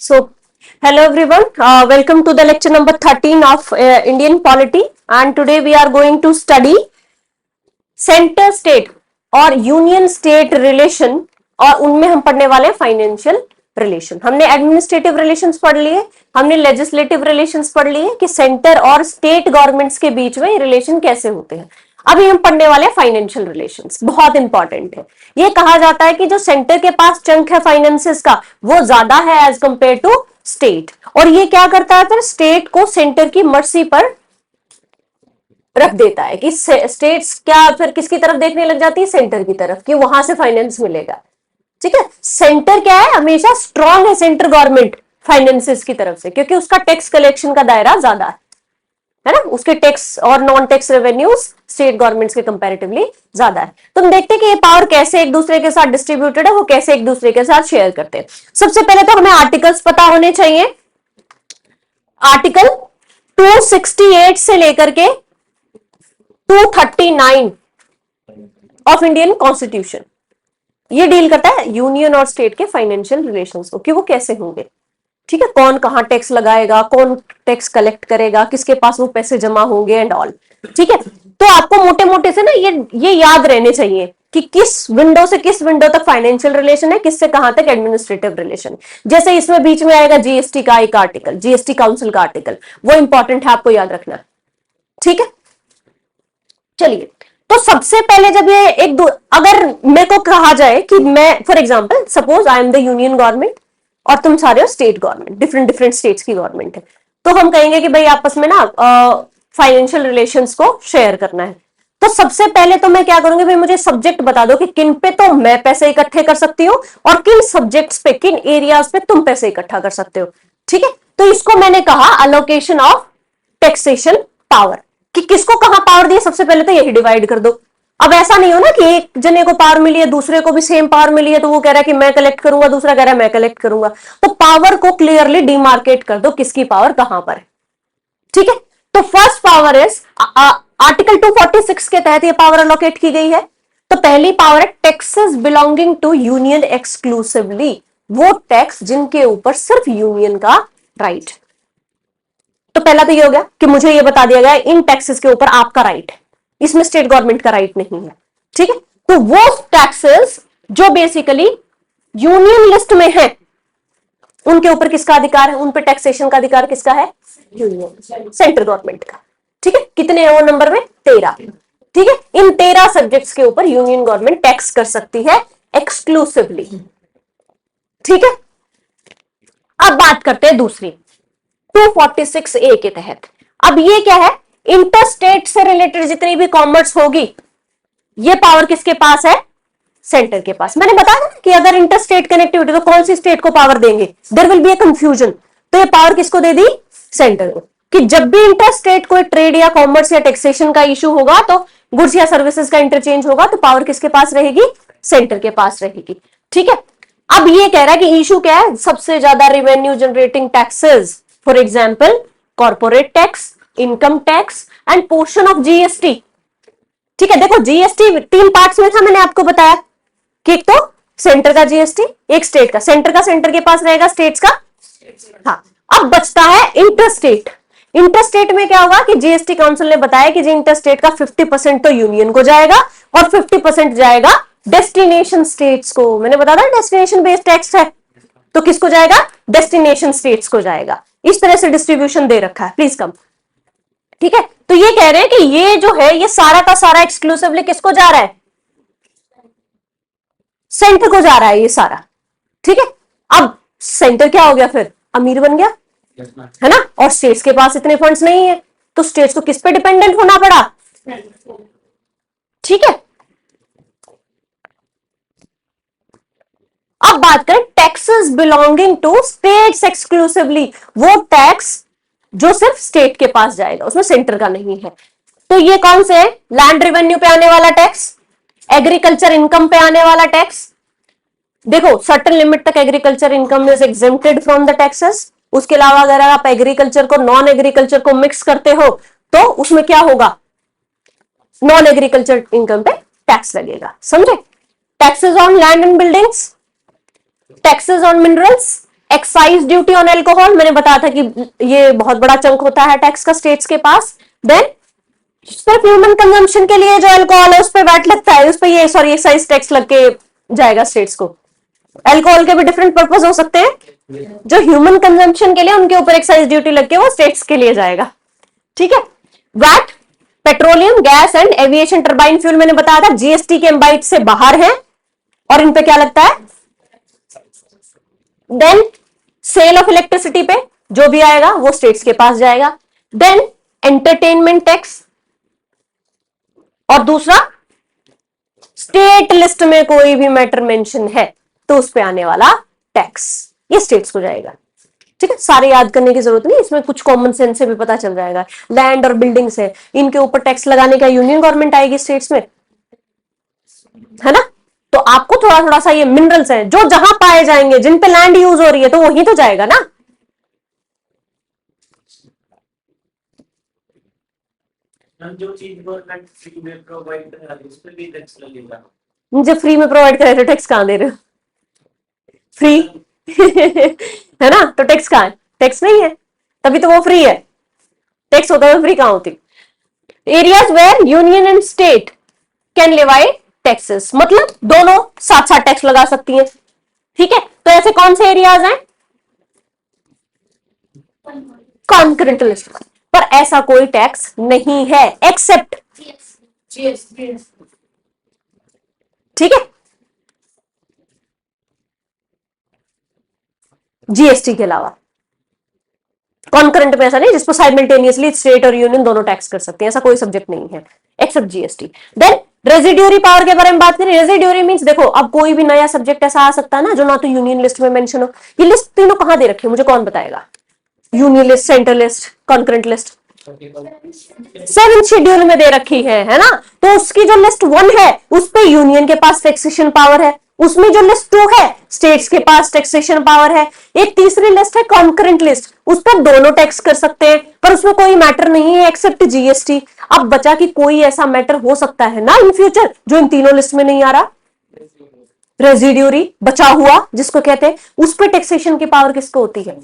So, hello everyone, welcome to the lecture number 13 of Indian polity, and today we are going to study centre state और union state relation, और उनमें हम पढ़ने वाले financial relation. हमने administrative relations पढ़ लिए, हमने लेजिस्लेटिव रिलेशंस पढ़ लिए कि सेंटर और स्टेट गवर्नमेंट्स के बीच में रिलेशन कैसे होते हैं। अभी हम पढ़ने वाले फाइनेंशियल रिलेशंस, बहुत इंपॉर्टेंट है। ये कहा जाता है कि जो सेंटर के पास चंक है फाइनेंसेस का वो ज्यादा है एज कंपेयर टू स्टेट, और ये क्या करता है फिर स्टेट को सेंटर की मर्जी पर रख देता है कि स्टेट्स क्या फिर किसकी तरफ देखने लग जाती है, सेंटर की तरफ, कि वहां से फाइनेंस मिलेगा। ठीक है, सेंटर क्या है, हमेशा स्ट्रांग है सेंटर गवर्नमेंट फाइनेंसेस की तरफ से, क्योंकि उसका टैक्स कलेक्शन का दायरा ज्यादा है ना, उसके टैक्स और non tax revenues state governments के कंपैरेटिवली ज्यादा है। तो हम देखते हैं कि ये पावर कैसे एक दूसरे के साथ डिस्ट्रीब्यूटेड है, वो कैसे एक दूसरे के साथ शेयर करते हैं। सबसे पहले तो हमें आर्टिकल्स पता होने चाहिए। आर्टिकल 268 से लेकर के 239 ऑफ इंडियन कॉन्स्टिट्यूशन ये डील करता है यूनियन और स्टेट के फाइनेंशियल रिलेशंस को, कि वो कैसे होंगे। ठीक है, कौन कहां टैक्स लगाएगा, कौन टैक्स कलेक्ट करेगा, किसके पास वो पैसे जमा होंगे एंड ऑल। ठीक है, तो आपको मोटे मोटे से ना ये याद रहने चाहिए कि किस विंडो से किस विंडो तक फाइनेंशियल रिलेशन है, किससे कहां तक एडमिनिस्ट्रेटिव रिलेशन। जैसे इसमें बीच में आएगा जीएसटी का एक आर्टिकल, जीएसटी काउंसिल का आर्टिकल, वो इंपॉर्टेंट है, आपको याद रखना। ठीक है, चलिए, तो सबसे पहले जब ये अगर मेरे को कहा जाए कि मैं for example suppose I am the union government और तुम सारे हो state government, different different states की गवर्नमेंट है, तो हम कहेंगे कि भाई आपस में ना फाइनेंशियल रिलेशंस को शेयर करना है। तो सबसे पहले तो मैं क्या करूंगी, भाई मुझे सब्जेक्ट बता दो कि किन पे तो मैं पैसे इकट्ठे कर सकती हूँ और किन सब्जेक्ट्स पे, किन एरियाज पे तुम पैसे इकट्ठा कर सकते हो। ठीक है, तो इसको मैंने कहा अलोकेशन ऑफ टैक्सेशन पावर, कि किसको कहां पावर दी, सबसे पहले तो यही डिवाइड कर दो। अब ऐसा नहीं हो ना कि एक जने को पावर मिली है, दूसरे को भी सेम पावर मिली है, तो वो कह रहा है कि मैं कलेक्ट करूंगा, दूसरा कह रहा है मैं कलेक्ट करूंगा। तो पावर को क्लियरली डिमार्केट कर दो, किसकी पावर कहां पर है। ठीक है, तो फर्स्ट पावर इज आर्टिकल 246 के तहत ये पावर अलोकेट की गई है। तो पहली पावर है taxes belonging to union exclusively, वो टैक्स जिनके ऊपर सिर्फ यूनियन का राइट। तो पहला तो ये हो गया कि मुझे ये बता दिया गया इन टैक्सेस के ऊपर आपका राइट है, इसमें स्टेट गवर्नमेंट का राइट नहीं है। ठीक है, तो वो टैक्सेस जो बेसिकली यूनियन लिस्ट में है उनके ऊपर किसका अधिकार है, उन पे टैक्सेशन का अधिकार किसका है, यूनियन सेंट्रल गवर्नमेंट का। ठीक है, कितने हैं वो नंबर में, 13। ठीक है, इन 13 सब्जेक्ट्स के ऊपर यूनियन गवर्नमेंट टैक्स कर सकती है एक्सक्लूसिवली। ठीक है, अब बात करते हैं दूसरी 246A के तहत। अब ये क्या है, इंटरस्टेट से रिलेटेड जितनी भी कॉमर्स होगी ये पावर किसके पास है, सेंटर के पास। मैंने बताया ना कि अगर इंटरस्टेट कनेक्टिविटी तो कौन सी स्टेट को पावर देंगे, there will be a confusion. तो ये पावर किसको दे दी, सेंटर को, कि जब भी इंटरस्टेट कोई ट्रेड या कॉमर्स या टैक्सेशन का इशू होगा, तो गुड्स या सर्विसेज का इंटरचेंज होगा, तो पावर किसके पास रहेगी, सेंटर के पास रहेगी। ठीक है, अब ये कह रहा है कि इशू क्या है, सबसे ज्यादा revenue generating taxes, for example corporate tax, income tax end portion of GST. ठीक है, देखो जीएसटी 3 पार्ट्स में था, मैंने आपको बताया कि एक तो सेंटर का जीएसटी, एक स्टेट का, सेंटर का सेंटर के पास रहेगा, स्टेट्स का हाँ। अब बचता है इंटरस्टेट। इंटरस्टेट में क्या होगा कि जीएसटी काउंसिल ने बताया कि जी इंटरस्टेट का 50% तो यूनियन को जाएगा और 50% जाएगा डेस्टिनेशन स्टेट्स को। मैंने बताया डेस्टिनेशन बेस्ड टैक्स है, तो किसको जाएगा, डेस्टिनेशन स्टेट्स को जाएगा। इस तरह से डिस्ट्रीब्यूशन दे रखा है, प्लीज कम। ठीक है, तो ये कह रहे हैं कि ये जो है ये सारा का सारा एक्सक्लूसिवली किसको जा रहा है, सेंटर को जा रहा है ये सारा। ठीक है, अब सेंटर क्या हो गया, फिर अमीर बन गया है ना, और स्टेट्स के पास इतने फंड्स नहीं है, तो स्टेट्स को किस पे डिपेंडेंट होना पड़ा। ठीक है, अब बात करें taxes belonging to states exclusively, वो टैक्स जो सिर्फ स्टेट के पास जाएगा, उसमें सेंटर का नहीं है। तो ये कौन से है, लैंड रेवेन्यू पे आने वाला टैक्स, एग्रीकल्चर इनकम पे आने वाला टैक्स। देखो सर्टेन लिमिट तक agriculture income is exempted from the taxes, उसके अलावा अगर आप एग्रीकल्चर को नॉन एग्रीकल्चर को मिक्स करते हो तो उसमें क्या होगा, नॉन एग्रीकल्चर इनकम पे टैक्स लगेगा, समझे। Taxes on land and buildings, taxes on minerals, excise duty on alcohol, मैंने बताया था कि ये बहुत बड़ा चंक होता है टैक्स का स्टेट्स के पास। देन सिर्फ ह्यूमन कंजम्पशन के लिए जो अल्कोहल है उस पर वैट लगता है, उस पर ये सॉरी एक्साइज टैक्स लग के जाएगा स्टेट्स को। अल्कोहल के भी डिफरेंट पर्पज हो सकते हैं, जो ह्यूमन कंजम्पशन के लिए उनके ऊपर एक्साइज ड्यूटी लग के वो स्टेट्स के लिए जाएगा। ठीक है, VAT petroleum gas and aviation turbine fuel मैंने बताया था जीएसटी के एम्बाइट से बाहर है और इन पे क्या लगता है। देन सेल ऑफ इलेक्ट्रिसिटी पे जो भी आएगा वो स्टेट्स के पास जाएगा। देन एंटरटेनमेंट टैक्स, और दूसरा स्टेट लिस्ट में कोई भी मैटर मेंशन है तो उस पे आने वाला टैक्स ये स्टेट्स को जाएगा। ठीक है, सारे याद करने की जरूरत नहीं, इसमें कुछ कॉमन सेंस से भी पता चल जाएगा। लैंड और बिल्डिंग्स है, इनके ऊपर टैक्स लगाने का यूनियन गवर्नमेंट आएगी स्टेट्स में, है ना। तो आपको थोड़ा थोड़ा सा ये मिनरल्स है जो जहां पाए जाएंगे, जिन पे लैंड यूज हो रही है तो वही तो जाएगा ना। जो चीज गवर्नमेंट फ्री में प्रोवाइड कर रही है उस पे भी टैक्स लगेगा। मुझे फ्री में प्रोवाइड करे तो टैक्स कहां दे रहे हो, फ्री है ना, तो टैक्स कहां है, टैक्स नहीं है, तभी तो वो फ्री है। टैक्स होता है फ्री कहां होती। Areas where union and state can levy taxes, मतलब दोनों साथ साथ टैक्स लगा सकती है। ठीक है, तो ऐसे कौन से एरियाज हैं, कॉन्करेंट लिस्ट पर ऐसा कोई टैक्स नहीं है एक्सेप्ट जीएसटी। ठीक है, जीएसटी के अलावा कॉन्करेंट में ऐसा नहीं जिसको साइमल्टेनियसली स्टेट और यूनियन दोनों टैक्स कर सकते हैं, ऐसा कोई सब्जेक्ट नहीं है except GST. Then residuary power के बारे में बात करें। रेजिड्यूरी मींस देखो अब कोई भी नया सब्जेक्ट ऐसा आ सकता है ना जो ना तो यूनियन लिस्ट में मेंशन हो। ये लिस्ट तीनों कहां दे रखी है मुझे कौन बताएगा, union list, central list, concurrent list, 7th schedule में दे रखी है ना। तो उसकी जो लिस्ट 1 है उस पे यूनियन के पास टैक्सेशन पावर है, उसमें जो लिस्ट 2 है स्टेट्स के पास टैक्सेशन पावर है। एक तीसरी लिस्ट है कॉन्करेंट लिस्ट, उस पर दोनों टैक्स कर सकते हैं पर उसमें कोई मैटर नहीं है एक्सेप्ट जीएसटी। अब बचा कि कोई ऐसा मैटर हो सकता है ना इन फ्यूचर जो इन तीनों लिस्ट में नहीं आ रहा, रेजिड्यूरी बचा हुआ जिसको कहते हैं, उस पर टैक्सेशन की पावर किसको होती है,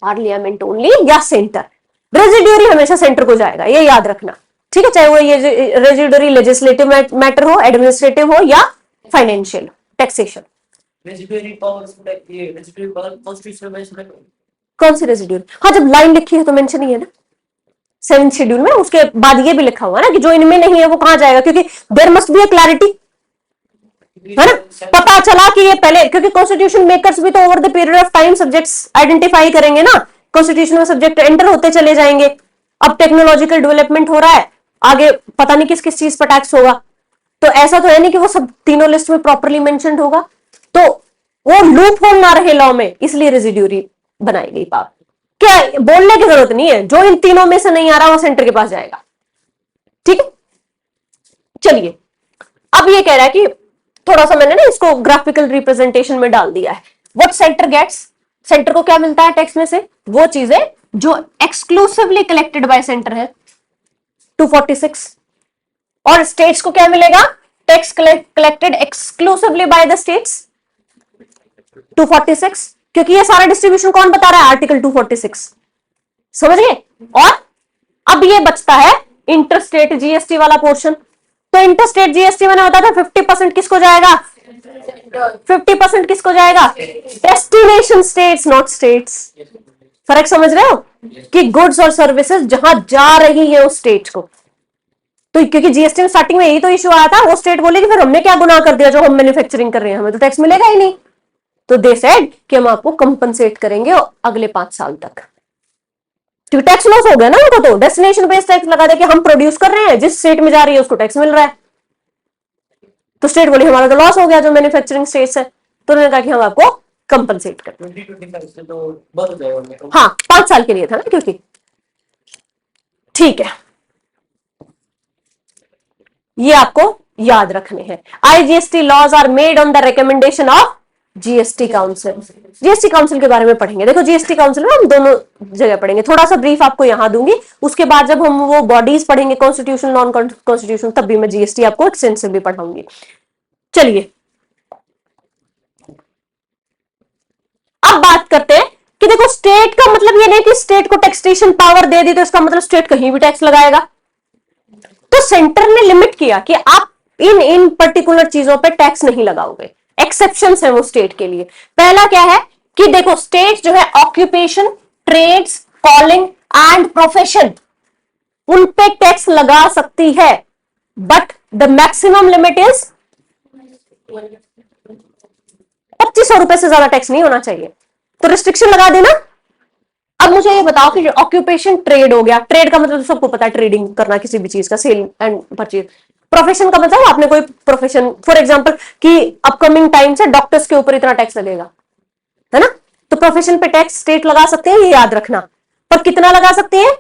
पार्लियामेंट ओनली या सेंटर। रेजिड्यूरी हमेशा सेंटर को जाएगा, ये याद रखना। ठीक है, चाहे वो ये रेजिड्यूरी लेजिस्लेटिव मैटर हो, एडमिनिस्ट्रेटिव हो या फाइनेंशियल टैक्सेशन। रेजिड्यूरी पावर ये रेजिड्यूरी पावर कॉन्स्टिट्यूशन में इसमें कौन सी रेजिड्यूरी, हाँ जब लाइन लिखी है तो मेंशन ही है ना 7th शेड्यूल में, उसके बाद ये भी लिखा हुआ है ना कि जो इनमें नहीं है वो कहां जाएगा, क्योंकि there must be a clarity, है ना। पता चला कि ये पहले, क्योंकि कॉन्स्टिट्यूशन मेकर्स भी तो over the period of time subjects identify करेंगे ना, कॉन्स्टिट्यूशन में सब्जेक्ट एंटर होते चले जाएंगे। अब टेक्नोलॉजिकल डेवलपमेंट हो रहा है, आगे पता नहीं किस किस चीज पर टैक्स होगा, तो ऐसा तो है नहीं कि वो सब तीनों लिस्ट में प्रॉपरली मेंशन्ड होगा, तो वो लूप होल ना रहे लॉ में, इसलिए रेजिड्यूरी बनाई गई पावर। क्या बोलने की जरूरत नहीं है, जो इन तीनों में से नहीं आ रहा वो सेंटर के पास जाएगा। ठीक है, चलिए अब ये कह रहा है कि थोड़ा सा मैंने ना इसको ग्राफिकल रिप्रेजेंटेशन में डाल दिया है। व्हाट सेंटर गेट्स, सेंटर को क्या मिलता है टैक्स में से, वो चीजें जो एक्सक्लूसिवली कलेक्टेड बाय सेंटर है 246, और स्टेट्स को क्या मिलेगा, tax collected exclusively by the states 246, क्योंकि ये सारा डिस्ट्रीब्यूशन कौन बता रहा है, आर्टिकल 246, समझ गए। और अब ये बचता है इंटरस्टेट जीएसटी वाला पोर्शन, तो इंटरस्टेट जीएसटी मैंने बताया था 50% किसको जाएगा, 50% किसको जाएगा, डेस्टिनेशन स्टेट्स नॉट स्टेट्स। फर्क समझ रहे हो कि गुड्स और सर्विसेज जहां जा रही है उस स्टेट को, तो क्योंकि जीएसटी में स्टार्टिंग में यही तो इशू आया था, वो स्टेट बोलेगी फिर हमने क्या गुनाह कर दिया जो हम मैन्युफैक्चरिंग कर रहे हैं, हमें तो टैक्स मिलेगा ही नहीं, तो दे सेड कि हम आपको कंपनसेट करेंगे अगले 5 साल तक, क्योंकि टैक्स लॉस हो गया ना उनको, तो डेस्टिनेशन बेस्ड टैक्स लगा दे कि हम प्रोड्यूस कर रहे हैं, जिस स्टेट में जा रही है उसको टैक्स मिल रहा है, तो स्टेट बोली हमारा तो लॉस हो गया जो मैन्युफैक्चरिंग स्टेट्स है, तो उन्होंने कहा कि हम आपको कंपनसेट कर देंगे। 2025 से तो बंद हो जाएगा। हाँ 5 साल के लिए था ना, क्योंकि ठीक है ये आपको याद रखने हैं। IGST laws are made on the recommendation of GST council. GST council के बारे में पढ़ेंगे, देखो जीएसटी काउंसिल में हम दोनों जगह पढ़ेंगे, थोड़ा सा ब्रीफ आपको यहां दूंगी, उसके बाद जब हम वो बॉडीज पढ़ेंगे कॉन्स्टिट्यूशन नॉन कॉन्स्टिट्यूशन तब भी मैं जीएसटी आपको एक्सटेंसिवली पढ़ाऊंगी। चलिए अब बात करते हैं कि देखो स्टेट का मतलब ये नहीं कि स्टेट को टैक्सेशन पावर दे दी तो इसका मतलब स्टेट कहीं भी टैक्स लगाएगा। तो सेंटर ने लिमिट किया कि आप इन इन पर्टिकुलर चीजों पे टैक्स नहीं लगाओगे, एक्सेप्शंस है वो स्टेट के लिए। पहला क्या है कि देखो स्टेट जो है occupation, trades, calling and profession, उन पे टैक्स लगा सकती है, but the maximum limit is 2500 रुपए से ज्यादा टैक्स नहीं होना चाहिए। तो रिस्ट्रिक्शन लगा देना। अब मुझे ये बताओ कि ऑक्यूपेशन ट्रेड हो गया, ट्रेड का मतलब सबको पता है ट्रेडिंग करना किसी भी चीज का, सेल एंड परचेज। प्रोफेशन का मतलब आपने कोई प्रोफेशन, फॉर एग्जांपल कि अपकमिंग टाइम से डॉक्टर्स के ऊपर इतना टैक्स लगेगा, है ना, तो प्रोफेशन पे टैक्स स्टेट लगा सकते हैं, ये याद रखना। पर कितना लगा सकते हैं?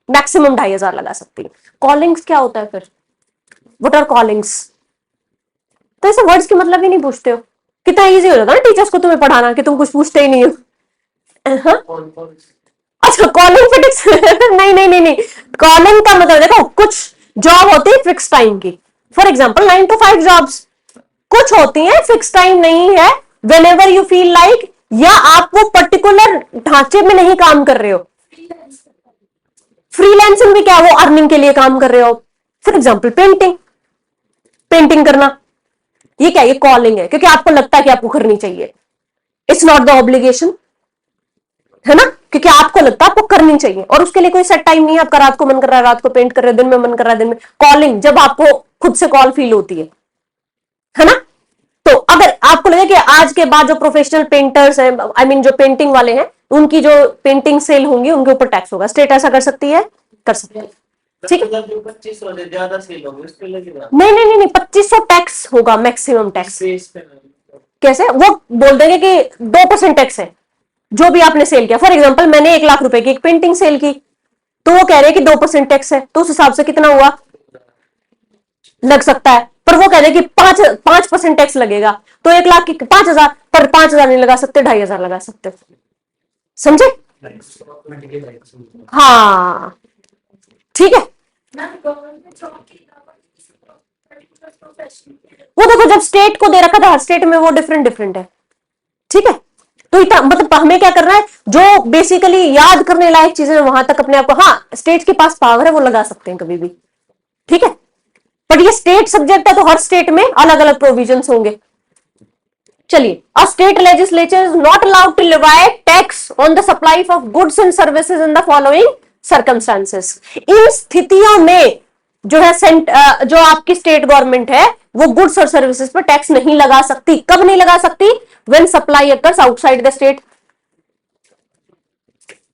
मैक्सिमम 2500 लगा सकती है। कॉलिंग्स क्या होता है फिर? What are callings? तो ऐसे वर्ड्स के मतलब ही नहीं पूछते हो, कितना इजी हो जाता है ना टीचर्स को तुम्हें पढ़ाना कि तुम कुछ पूछते ही नहीं हो। हाँ? अच्छा कॉलिंग पे टैक्स नहीं नहीं नहीं नहीं, कॉलिंग का मतलब देखो कुछ जॉब होती है फिक्स टाइम की, फॉर एग्जांपल 9 to 5 जॉब्स, कुछ होती है फिक्स टाइम नहीं है, when ever you feel like, या आप वो पर्टिकुलर ढांचे में नहीं काम कर रहे हो। फ्रीलांसिंग भी क्या, वो अर्निंग के लिए काम कर रहे हो। फॉर एग्जांपल पेंटिंग, पेंटिंग करना, ये क्या, ये कॉलिंग है क्योंकि आपको लगता है कि आपको करनी चाहिए। इट्स नॉट द ऑब्लिगेशन, है ना, क्योंकि आपको लगता है आपको करनी चाहिए और उसके लिए कोई सेट टाइम नहीं है, आपका रात को मन कर रहा है रात को पेंट कर रहे हो, दिन में मन कर रहा है दिन में। कॉलिंग जब आपको खुद से कॉल फील होती है ना। तो अगर आपको लगे कि आज के बाद जो प्रोफेशनल पेंटर्स हैं, आई मीन जो पेंटिंग वाले हैं, उनकी जो पेंटिंग सेल होंगी उनके ऊपर टैक्स होगा, स्टेट ऐसा कर सकती है, कर सकती है। ठीक है, 2500 ज्यादा सेल होगी उस पे लगेगा। नहीं नहीं नहीं नहीं, 2500 टैक्स होगा मैक्सिमम टैक्स। कैसे? वो बोल देंगे कि 2% टैक्स है जो भी आपने सेल किया। फॉर एग्जांपल मैंने 1 लाख रुपए की एक पेंटिंग सेल की, तो वो कह रहे हैं कि 2% टैक्स है, तो उस हिसाब से कितना हुआ, लग सकता है। पर वो कह रहे हैं कि 5% टैक्स लगेगा, तो 1 लाख की 5000, पर 5000 नहीं लगा सकते, 2500 लगा सकते। समझे? हाँ ठीक है। वो देखो जब स्टेट को दे रखा था, हर स्टेट में वो डिफरेंट डिफरेंट है। ठीक है, तो इतना मतलब हमें क्या करना है, जो बेसिकली याद करने लायक चीजें वहां तक अपने आप को, हाँ स्टेट के पास पावर है, वो लगा सकते हैं कभी भी। ठीक है, बट ये स्टेट सब्जेक्ट है तो हर स्टेट में अलग अलग प्रोविजंस होंगे। चलिए, a state legislature is not allowed to levy tax on the supply of goods and services in the following circumstances. इन स्थितियों में जो है जो आपकी स्टेट गवर्नमेंट है वो गुड्स और सर्विसेज पर टैक्स नहीं लगा सकती। कब नहीं लगा सकती? When supply occurs outside the state.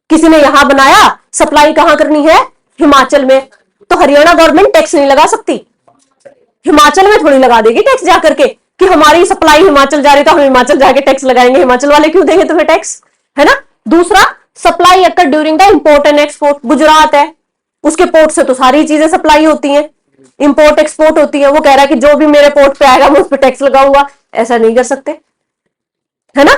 किसी ने यहां बनाया, सप्लाई कहां करनी है? हिमाचल में, तो हरियाणा गवर्नमेंट टैक्स नहीं लगा सकती। हिमाचल में थोड़ी लगा देगी टैक्स जाकर के कि हमारी सप्लाई हिमाचल जा रही तो हम हिमाचल जाके टैक्स लगाएंगे, हिमाचल वाले क्यों देंगे तुम्हें टैक्स, है ना। दूसरा, supply occur during the import and export. Gujarat है, उसके पोर्ट से तो सारी चीजें सप्लाई होती हैं, इंपोर्ट एक्सपोर्ट होती है। वो कह रहा है कि जो भी मेरे पोर्ट पे आएगा मैं उस पर टैक्स लगाऊंगा, ऐसा नहीं कर सकते, है ना।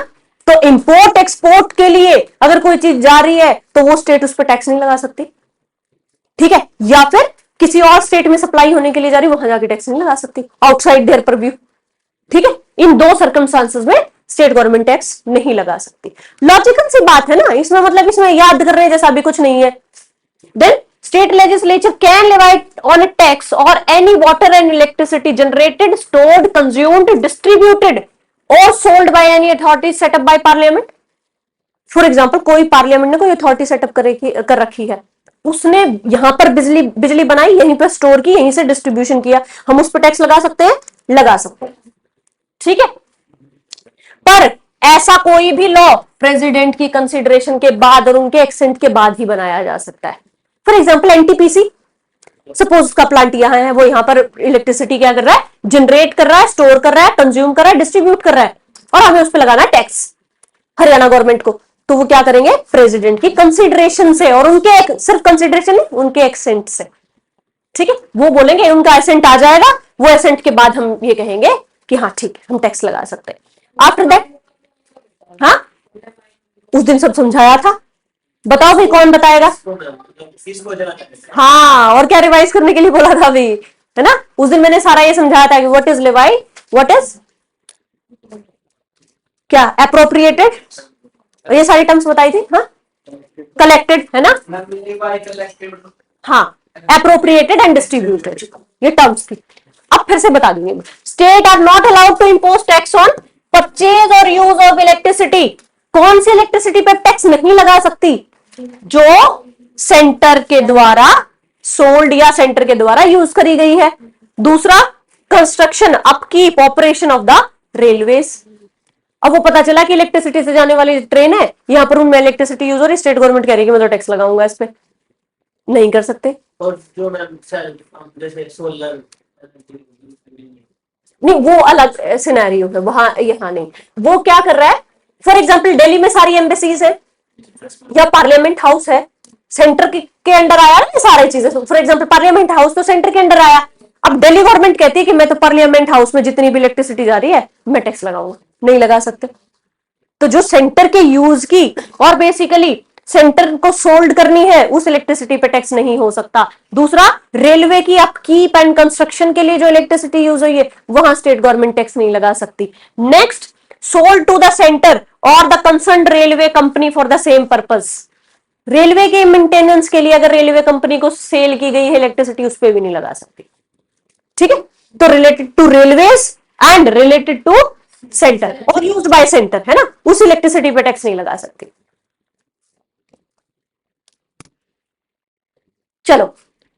तो इंपोर्ट एक्सपोर्ट के लिए अगर कोई चीज जा रही है तो वो स्टेट उस पर टैक्स नहीं लगा सकती। ठीक है, या फिर किसी और स्टेट में सप्लाई होने के लिए जा रही, वहां जाके टैक्स नहीं लगा सकती, आउटसाइड देयर परव्यू। ठीक है, इन दो सर्कमस्टांसेस में स्टेट गवर्नमेंट टैक्स नहीं लगा सकती। लॉजिकल सी बात है ना, इसमें मतलब इसमें याद करने जैसा भी कुछ नहीं है। Then state legislature can levy on a tax or any water and electricity generated, stored, consumed, distributed or sold by any authority set up by parliament. For example कोई पार्लियामेंट ने कोई अथॉरिटी सेटअप कर रखी है, उसने यहां पर बिजली बनाई, यहीं पर स्टोर की, यहीं से डिस्ट्रीब्यूशन किया, हम उस पर टैक्स लगा सकते हैं, लगा सकते हैं। ठीक है, पर ऐसा कोई भी लॉ प्रेसिडेंट की कंसिडरेशन के बाद और उनके एक्सेंट के बाद ही बनाया जा सकता है। फॉर एग्जाम्पल एनटीपीसी, सपोज उसका प्लांट यहां है, वो यहां पर इलेक्ट्रिसिटी क्या कर रहा है, जनरेट कर रहा है, स्टोर कर रहा है, कंज्यूम कर रहा है, डिस्ट्रीब्यूट कर रहा है, और हमें उस पर लगाना है टैक्स हरियाणा गवर्नमेंट को। तो वो क्या करेंगे, प्रेसिडेंट की कंसिडरेशन से, और उनके सिर्फ कंसिडरेशन नहीं, उनके एक्सेंट से। ठीक है, वो बोलेंगे, उनका एसेंट आ जाएगा, वो एसेंट के बाद हम ये कहेंगे कि हाँ ठीक है हम टैक्स लगा सकते हैं। आफ्टर दैट, हाँ उस दिन सब समझाया था, बताओ भाई कौन बताएगा। हाँ, और क्या रिवाइज करने के लिए बोला था अभी, है ना। उस दिन मैंने सारा ये समझाया था कि व्हाट इज लेवाई, व्हाट इज क्या अप्रोप्रिएटेड, ये सारी टर्म्स बताई थी, हाँ, कलेक्टेड है ना, हाँ, अप्रोप्रिएटेड एंड डिस्ट्रीब्यूटेड, ये टर्म्स थी। अब फिर से बता दूंगी, state are not allowed to impose tax on purchase और यूज ऑफ इलेक्ट्रिसिटी। कौन सी इलेक्ट्रिसिटी पर टैक्स नहीं लगा सकती? जो सेंटर के द्वारा सोल्ड या सेंटर के द्वारा यूज करी गई है। दूसरा, construction upkeep operation of the railways. अब वो पता चला कि इलेक्ट्रिसिटी से जाने वाली ट्रेन है, यहां पर उनमें इलेक्ट्रिसिटी यूज हो रही, स्टेट गवर्नमेंट कह रही है कि मैं तो टैक्स लगाऊंगा इस पे, नहीं कर सकते। और जो मैम जैसे सोलर, नहीं, वो अलग सिनेरियो है, वहां यहाँ नहीं। वो क्या कर रहा है, फॉर एग्जाम्पल दिल्ली में सारी एम्बेसीज है या पार्लियामेंट हाउस है, सेंटर के अंडर आया ना सारी चीजें। फॉर एग्जाम्पल पार्लियामेंट हाउस तो सेंटर के अंडर आया। अब दिल्ली गवर्नमेंट कहती है कि मैं तो पार्लियामेंट हाउस में जितनी भी इलेक्ट्रिसिटी जा रही है मैं टैक्स लगाऊंगा, नहीं लगा सकते। तो जो सेंटर के यूज की और बेसिकली सेंटर को सोल्ड करनी है, उस इलेक्ट्रिसिटी पे टैक्स नहीं हो सकता। दूसरा, रेलवे की अपकीप एंड कंस्ट्रक्शन के लिए जो इलेक्ट्रिसिटी यूज हुई है, वहां स्टेट गवर्नमेंट टैक्स नहीं लगा सकती। Next, sold to the centre और the concerned railway company for the same purpose. Railway के मेंटेनेंस के लिए अगर रेलवे कंपनी को सेल की गई है इलेक्ट्रिसिटी, उस पर भी नहीं लगा सकती। ठीक है, तो related to railways and related to centre और यूज्ड बाय सेंटर है ना, उस इलेक्ट्रिसिटी पे टैक्स नहीं लगा सकती। चलो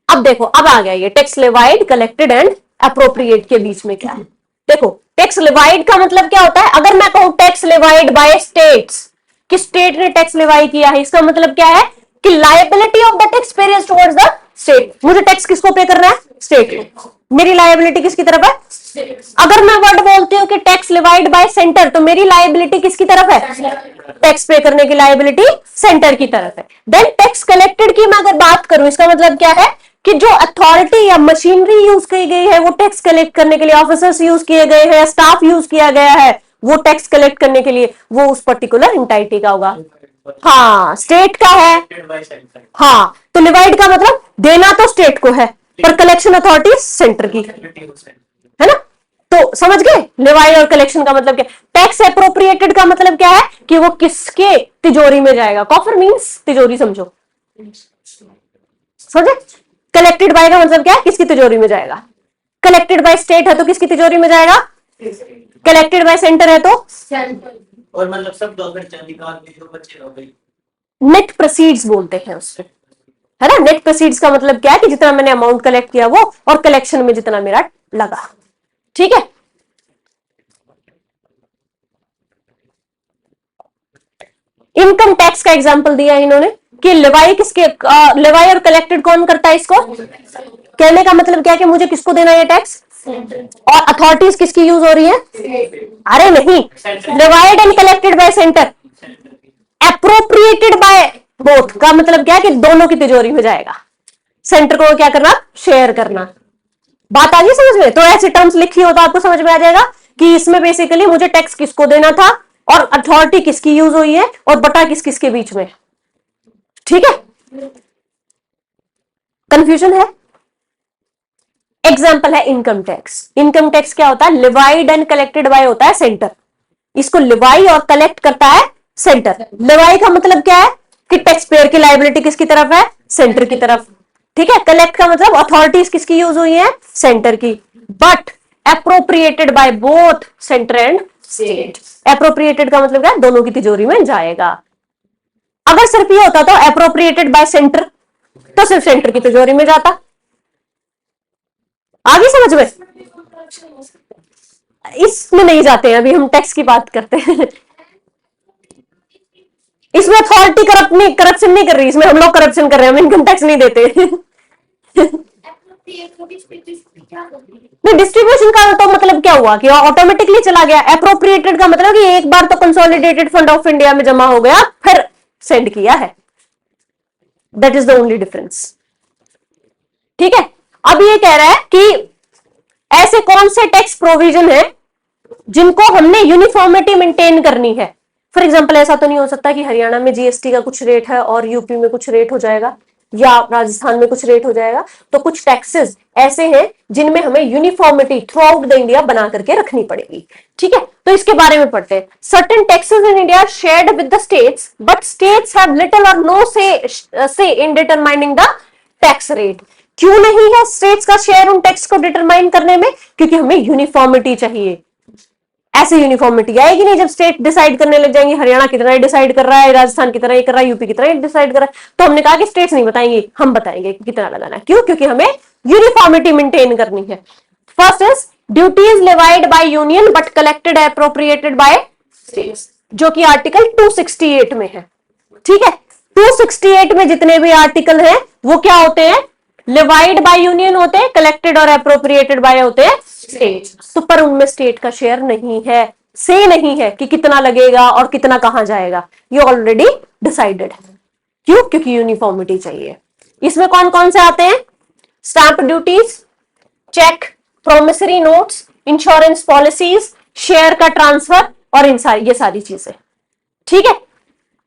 अब देखो, अब आ गया ये tax levied, collected and appropriate के बीच में क्या है। देखो, टैक्स लेवाइड का मतलब क्या होता है? अगर मैं कहूं टैक्स लेवाइड बाय स्टेट्स, कि स्टेट ने टैक्स लेवाई किया है, इसका मतलब क्या है कि liability of the tax payers towards the state. मुझे टैक्स किसको पे करना है? स्टेट को। मेरी लायबिलिटी किसकी तरफ है? अगर मैं वर्ड बोलती हूँ कि टैक्स लेवाइड बाय सेंटर, तो मेरी लायबिलिटी किसकी तरफ है? टैक्स पे करने की लायबिलिटी सेंटर की तरफ है। देन टैक्स कलेक्टेड की मैं अगर बात करूं, इसका मतलब क्या है कि जो अथॉरिटी या मशीनरी यूज की गई है वो टैक्स कलेक्ट करने के लिए, ऑफिसर्स यूज किए गए हैं, स्टाफ यूज किया गया है वो टैक्स कलेक्ट करने के लिए, वो उस पर्टिकुलर एंटाइटी का होगा। हाँ, स्टेट का है। हाँ, तो लिवाइड का मतलब देना तो स्टेट को है पर कलेक्शन अथॉरिटी सेंटर की है ना। तो समझ गए लिवाइड और कलेक्शन का मतलब क्या। टैक्स एप्रोप्रिएटेड का मतलब क्या है कि वो किसके तिजोरी में जाएगा। कॉफर मींस तिजोरी, समझो, समझे। कलेक्टेड बाय का मतलब क्या है? किसकी तिजोरी में जाएगा। कलेक्टेड बाय स्टेट है तो किसकी तिजोरी में जाएगा? कलेक्टेड बाय सेंटर है तो और मतलब सब गवर्नमेंट अधिकार में जो बचे रह गई, नेट प्रोसीड्स बोलते हैं उसको, है ना। नेट प्रोसीड्स का मतलब क्या है कि जितना मैंने अमाउंट कलेक्ट किया वो, और कलेक्शन में जितना मेरा लगा। ठीक है, इनकम टैक्स का एग्जांपल दिया है इन्होंने कि लिवाई किसके, लिवाई और कलेक्टेड कौन करता है इसको। कहने का मतलब क्या है कि मुझे किसको देना है टैक्स, और अथॉरिटीज किसकी यूज हो रही है? अरे नहीं, levied and collected by centre, appropriated by both का मतलब क्या है कि दोनों की तिजोरी में जाएगा। सेंटर को क्या करना? शेयर करना। बात आ गई समझ में। तो ऐसी टर्म्स लिखी हो तो आपको समझ में आ जाएगा कि इसमें बेसिकली मुझे टैक्स किसको देना था और अथॉरिटी किसकी यूज हुई है और बटा किस किसके बीच में। ठीक है, कंफ्यूजन है। एग्जाम्पल है इनकम टैक्स। इनकम टैक्स क्या होता है? लिवाइड एंड कलेक्टेड बाय होता है सेंटर, इसको लिवाई और कलेक्ट करता है सेंटर। लिवाई का मतलब क्या है कि टैक्स पेयर की लायबिलिटी किसकी तरफ है? सेंटर की तरफ। ठीक है, कलेक्ट का मतलब अथॉरिटीज किसकी यूज हुई है? सेंटर की। But appropriated by both centre and state. Appropriated का मतलब क्या है? दोनों की तिजोरी में जाएगा। अगर सिर्फ ये होता तो एप्रोप्रिएटेड बाय सेंटर, तो सिर्फ सेंटर की तिजोरी में जाता। आगे समझ में। इसमें नहीं जाते हैं, अभी हम टैक्स की बात करते हैं। इसमें अथॉरिटी करप्शन नहीं कर रही, इसमें हम लोग करप्शन कर रहे हैं, हम इनकम टैक्स नहीं देते। नहीं, डिस्ट्रीब्यूशन का तो मतलब क्या हुआ कि ऑटोमेटिकली चला गया। एप्रोप्रिएटेड का मतलब कि एक बार तो कंसोलिडेटेड फंड ऑफ इंडिया में जमा हो गया फिर सेंड किया है। That is the only difference. ठीक है, अब ये कह रहा है कि ऐसे कौन से टैक्स प्रोविजन है जिनको हमने यूनिफॉर्मिटी मेंटेन करनी है। फॉर एग्जांपल ऐसा तो नहीं हो सकता कि हरियाणा में जीएसटी का कुछ रेट है और यूपी में कुछ रेट हो जाएगा, या राजस्थान में कुछ रेट हो जाएगा। तो कुछ टैक्सेस ऐसे हैं जिनमें हमें uniformity through out the India बना करके रखनी पड़ेगी। ठीक है, तो इसके बारे में पढ़ते हैं। Certain taxes in India shared with the states but states have little और नो से in determining the tax rate. क्यों नहीं है स्टेट्स का शेयर उन टैक्स को डिटरमाइन करने में? क्योंकि हमें यूनिफॉर्मिटी चाहिए। ऐसे यूनिफॉर्मिटी आएगी नहीं जब स्टेट डिसाइड करने लग जाएंगे, हरियाणा की तरह डिसाइड कर रहा है, राजस्थान की तरह ये कर रहा है, यूपी की तरह डिसाइड कर रहा है। तो हमने कहा कि स्टेट्स नहीं बताएंगे, हम बताएंगे कितना लगाना है। क्यों? क्योंकि हमें यूनिफॉर्मिटी मेंटेन करनी है। First is duties levied by union but collected appropriated by states, जो कि आर्टिकल 268 में है। ठीक है, 268 में जितने भी आर्टिकल हैं वो क्या होते हैं? लेवाइड बाय यूनियन होते हैं, कलेक्टेड और अप्रोप्रिएटेड बाय होते हैं स्टेट। तो पर उनमें स्टेट का शेयर नहीं है, से नहीं है कि कितना लगेगा और कितना कहां जाएगा, ये ऑलरेडी डिसाइडेड है। क्यों? क्योंकि यूनिफॉर्मिटी चाहिए। इसमें कौन कौन से आते हैं? Stamp duties, cheque, promissory notes, insurance policies, share का ट्रांसफर और ये सारी चीजें। ठीक है,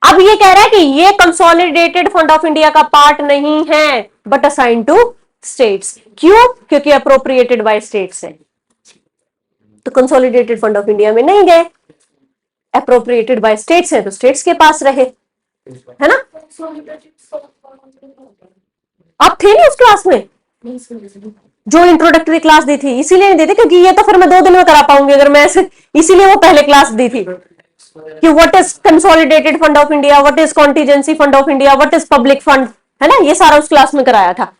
अब ये कह रहा है कि ये कंसोलिडेटेड फंड ऑफ इंडिया का पार्ट नहीं है बट असाइन टू स्टेट्स। क्यों? क्योंकि अप्रोप्रिएटेड बाय स्टेट्स है। तो कंसोलिडेटेड फंड ऑफ इंडिया में नहीं गए, अप्रोप्रिएटेड बाय स्टेट्स है तो स्टेट्स के पास रहे, है ना? आप थे नहीं उस क्लास में जो इंट्रोडक्टरी क्लास दी थी? इसीलिए नहीं दी थी क्योंकि ये तो फिर मैं 2 दिन में करा पाऊंगी अगर मैं ऐसे, इसीलिए वो पहले क्लास दी थी कि what is consolidated fund of India, what is contingency fund of India, what is public fund, है ना? ये सारा उस क्लास में कराया था।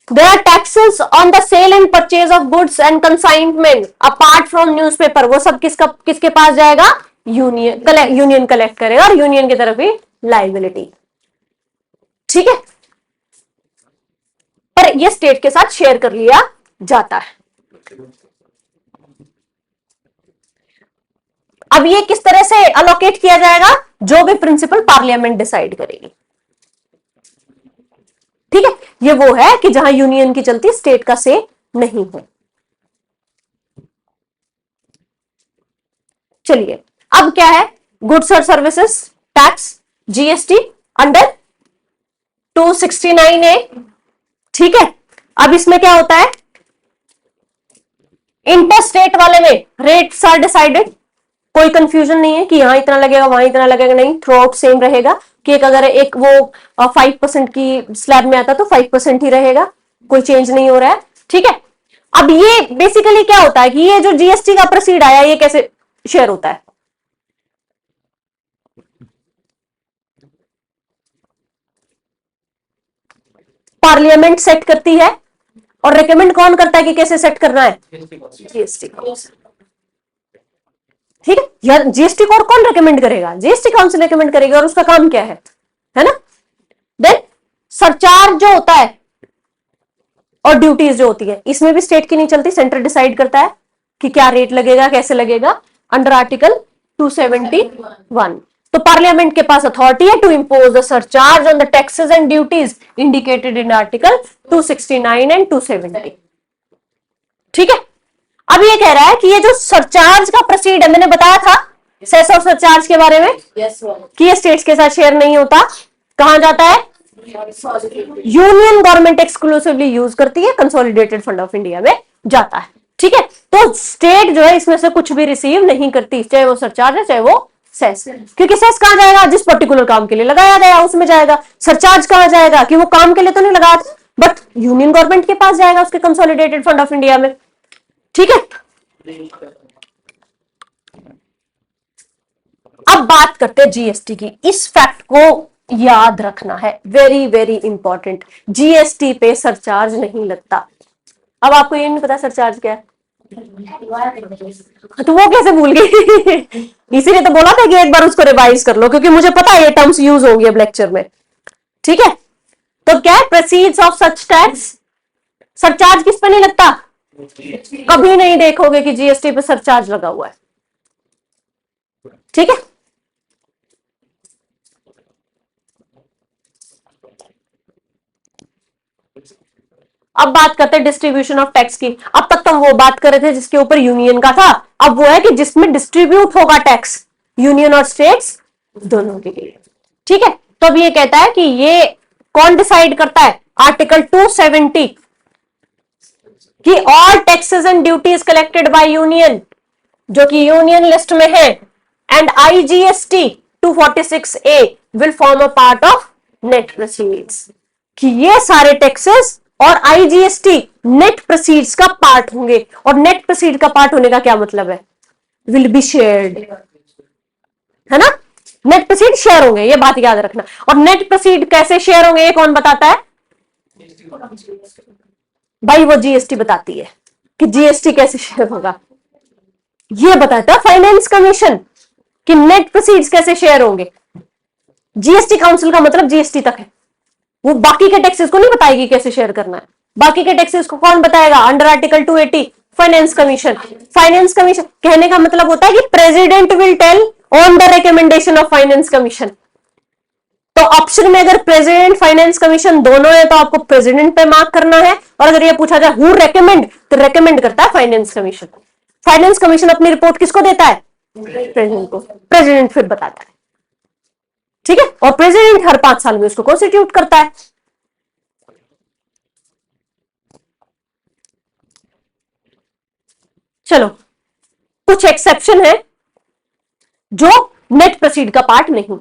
There are taxes on the sale and purchase of goods and consignment apart from newspaper। वो सब किसके पास जाएगा? यूनियन कलेक्ट करेगा और यूनियन की तरफ ही लाइबिलिटी। ठीक है, पर ये स्टेट के साथ शेयर कर लिया जाता है। अब ये किस तरह से अलोकेट किया जाएगा? जो भी प्रिंसिपल पार्लियामेंट डिसाइड करेगी। ठीक है, ये वो है कि जहां यूनियन की चलती, स्टेट का से नहीं है। चलिए, अब क्या है? गुड्स और services tax, GST under 269A। ठीक है, अब इसमें क्या होता है? इंटर स्टेट वाले में रेट्स आर डिसाइडेड, कोई कंफ्यूजन नहीं है कि यहां इतना लगेगा वहां इतना लगेगा, नहीं, थ्रू आउट सेम रहेगा कि अगर एक वो 5% की स्लैब में आता तो 5% ही रहेगा, कोई चेंज नहीं हो रहा है। ठीक है, अब ये बेसिकली क्या होता है कि ये जो जीएसटी का प्रोसीड आया ये कैसे शेयर होता है? पार्लियामेंट सेट करती है और रेकमेंड कौन करता है कि कैसे सेट करना है? GST council. ठीक है, यार जीएसटी को और कौन रेकमेंड करेगा? जीएसटी काउंसिल रेकमेंड करेगा और उसका काम क्या है ना? देन सरचार्ज जो होता है और ड्यूटीज जो होती है, इसमें भी स्टेट की नहीं चलती, सेंटर डिसाइड करता है कि क्या रेट लगेगा, कैसे लगेगा, अंडर आर्टिकल 271। तो पार्लियामेंट के पास अथॉरिटी है to impose the surcharge on the taxes and duties indicated in article 269 and 270। ठीक है, अब ये कह रहा है कि ये जो सरचार्ज का प्रोसीड है, मैंने बताया था सेस और सरचार्ज के बारे में कि ये स्टेट्स के साथ शेयर नहीं होता, कहां जाता है? यूनियन गवर्नमेंट एक्सक्लूसिवली यूज करती है, कंसोलिडेटेड फंड ऑफ इंडिया में जाता है। ठीक है, तो स्टेट जो है इसमें से कुछ भी रिसीव नहीं करती, चाहे वो सरचार्ज है चाहे वो सेस, क्योंकि सेस कहां जाएगा? जिस पर्टिकुलर काम के लिए लगाया गया उसमें जाएगा। सरचार्ज कहां जाएगा? कि वो काम के लिए तो नहीं लगाया था बट यूनियन गवर्नमेंट के पास जाएगा उसके कंसोलिडेटेड फंड ऑफ इंडिया में। ठीक है, अब बात करते हैं जीएसटी की। इस फैक्ट को याद रखना है, वेरी वेरी इंपॉर्टेंट। जीएसटी पे सरचार्ज नहीं लगता। अब आपको ये नहीं पता सरचार्ज क्या है, तो वो कैसे भूल गई? इसीलिए तो बोला था कि एक बार उसको रिवाइज कर लो, क्योंकि मुझे पता है ये टर्म्स यूज होंगे अब लेक्चर में। ठीक है, तो क्या है? Proceeds of such tax, surcharge किस पे नहीं लगता? कभी नहीं देखोगे कि जीएसटी पे सरचार्ज लगा हुआ है। ठीक है, अब बात करते हैं डिस्ट्रीब्यूशन ऑफ टैक्स की। अब तक तो हम वो बात कर रहे थे जिसके ऊपर यूनियन का था, अब वो है कि जिसमें डिस्ट्रीब्यूट होगा टैक्स यूनियन और स्टेट्स दोनों के लिए। ठीक है, तो अब ये कहता है कि ये कौन डिसाइड करता है? आर्टिकल 270 कि all taxes and duties collected by union, जो कि यूनियन लिस्ट में है, and IGST 246A will form a part of net proceeds, कि ये सारे टैक्सेस और आईजीएसटी नेट प्रोसीड्स का पार्ट होंगे। और नेट प्रोसीड का पार्ट होने का क्या मतलब है? विल बी शेयर्ड, है ना? नेट प्रोसीड शेयर होंगे, ये बात याद रखना। और नेट प्रोसीड कैसे शेयर होंगे ये कौन बताता है? भाई वो जीएसटी बताती है कि जीएसटी कैसे शेयर होगा, ये बताता है फाइनेंस कमीशन कि नेट प्रोसीड्स कैसे शेयर होंगे। जीएसटी काउंसिल का मतलब जीएसटी तक है, वो बाकी के टैक्सेस को नहीं बताएगी कैसे शेयर करना है। बाकी के टैक्सेस को कौन बताएगा? Under article 280 finance commission. Finance commission कहने का मतलब होता है कि president will tell on the recommendation of finance commission. तो ऑप्शन में अगर प्रेसिडेंट फाइनेंस कमीशन दोनों है तो आपको प्रेसिडेंट पे मार्क करना है, और अगर ये पूछा जाए हु रेकमेंड, तो रेकमेंड करता है फाइनेंस कमीशन। फाइनेंस कमीशन अपनी रिपोर्ट किसको देता है? प्रेसिडेंट को। प्रेसिडेंट फिर बताता है, ठीक है? और प्रेसिडेंट हर 5 साल में उसको कॉन्स्टिट्यूट करता है। चलो, कुछ एक्सेप्शन है जो नेट प्रोसीड का पार्ट नहीं।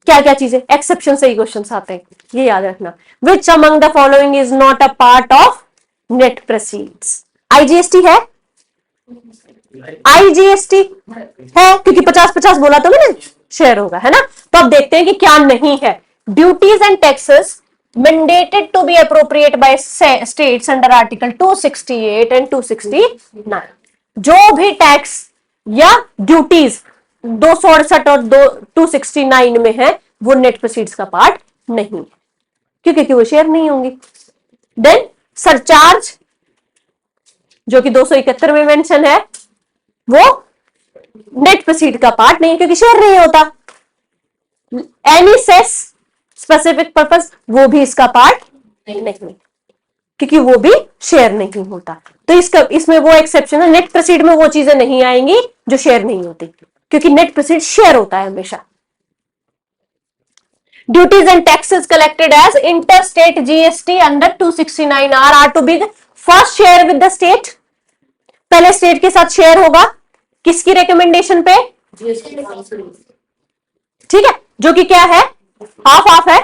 क्या क्या चीजें? एक्सेप्शन से ही क्वेश्चंस आते हैं, ये याद रखना। Which among the following is not a part of net proceeds? IGST है, आईजीएसटी है क्योंकि 50-50 बोला तो मैंने, शेयर होगा, है ना? तो अब देखते हैं कि क्या नहीं है। Duties and taxes mandated to be appropriate by states under article 268 and 269। जो भी टैक्स या ड्यूटीज 268 और 269 में है वो नेट प्रोसीड्स का पार्ट नहीं है, क्योंकि वो शेयर नहीं होंगी। देन सरचार्ज जो कि 271 में मेंशन है, वो नेट प्रोसीड का पार्ट नहीं, क्योंकि शेयर नहीं होता। एनी सेस स्पेसिफिक पर्पस, वो भी इसका पार्ट नहीं, क्योंकि वो भी शेयर नहीं होता। तो इसमें वो एक्सेप्शन है, नेट प्रोसीड में वो चीजें नहीं आएंगी जो शेयर नहीं होती, क्योंकि नेट प्रोसीड शेयर होता है हमेशा। Duties and taxes collected as inter state GST under 269R are to be first share with the state. पहले स्टेट के साथ शेयर होगा, किसकी रिकमेंडेशन पे? ठीक है, जो कि क्या है? हाफ हाफ है।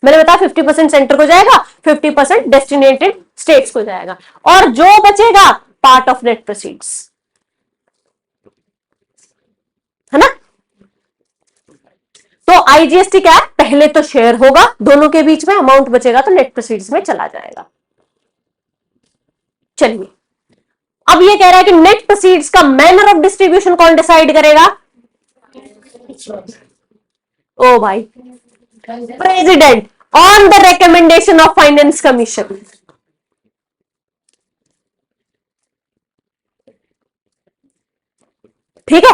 मैंने बताया 50% सेंटर को जाएगा, 50% डेस्टिनेटेड स्टेट्स को जाएगा, और जो बचेगा पार्ट ऑफ नेट प्रोसीड्स, है ना? तो आईजीएसटी क्या है? पहले तो शेयर होगा दोनों के बीच में, अमाउंट बचेगा तो नेट प्रोसीड्स में चला जाएगा। चलिए, अब ये कह रहा है कि नेट प्रोसीड्स का मैनर ऑफ डिस्ट्रीब्यूशन कौन डिसाइड करेगा? ओ भाई, president on the recommendation of finance commission. ठीक है,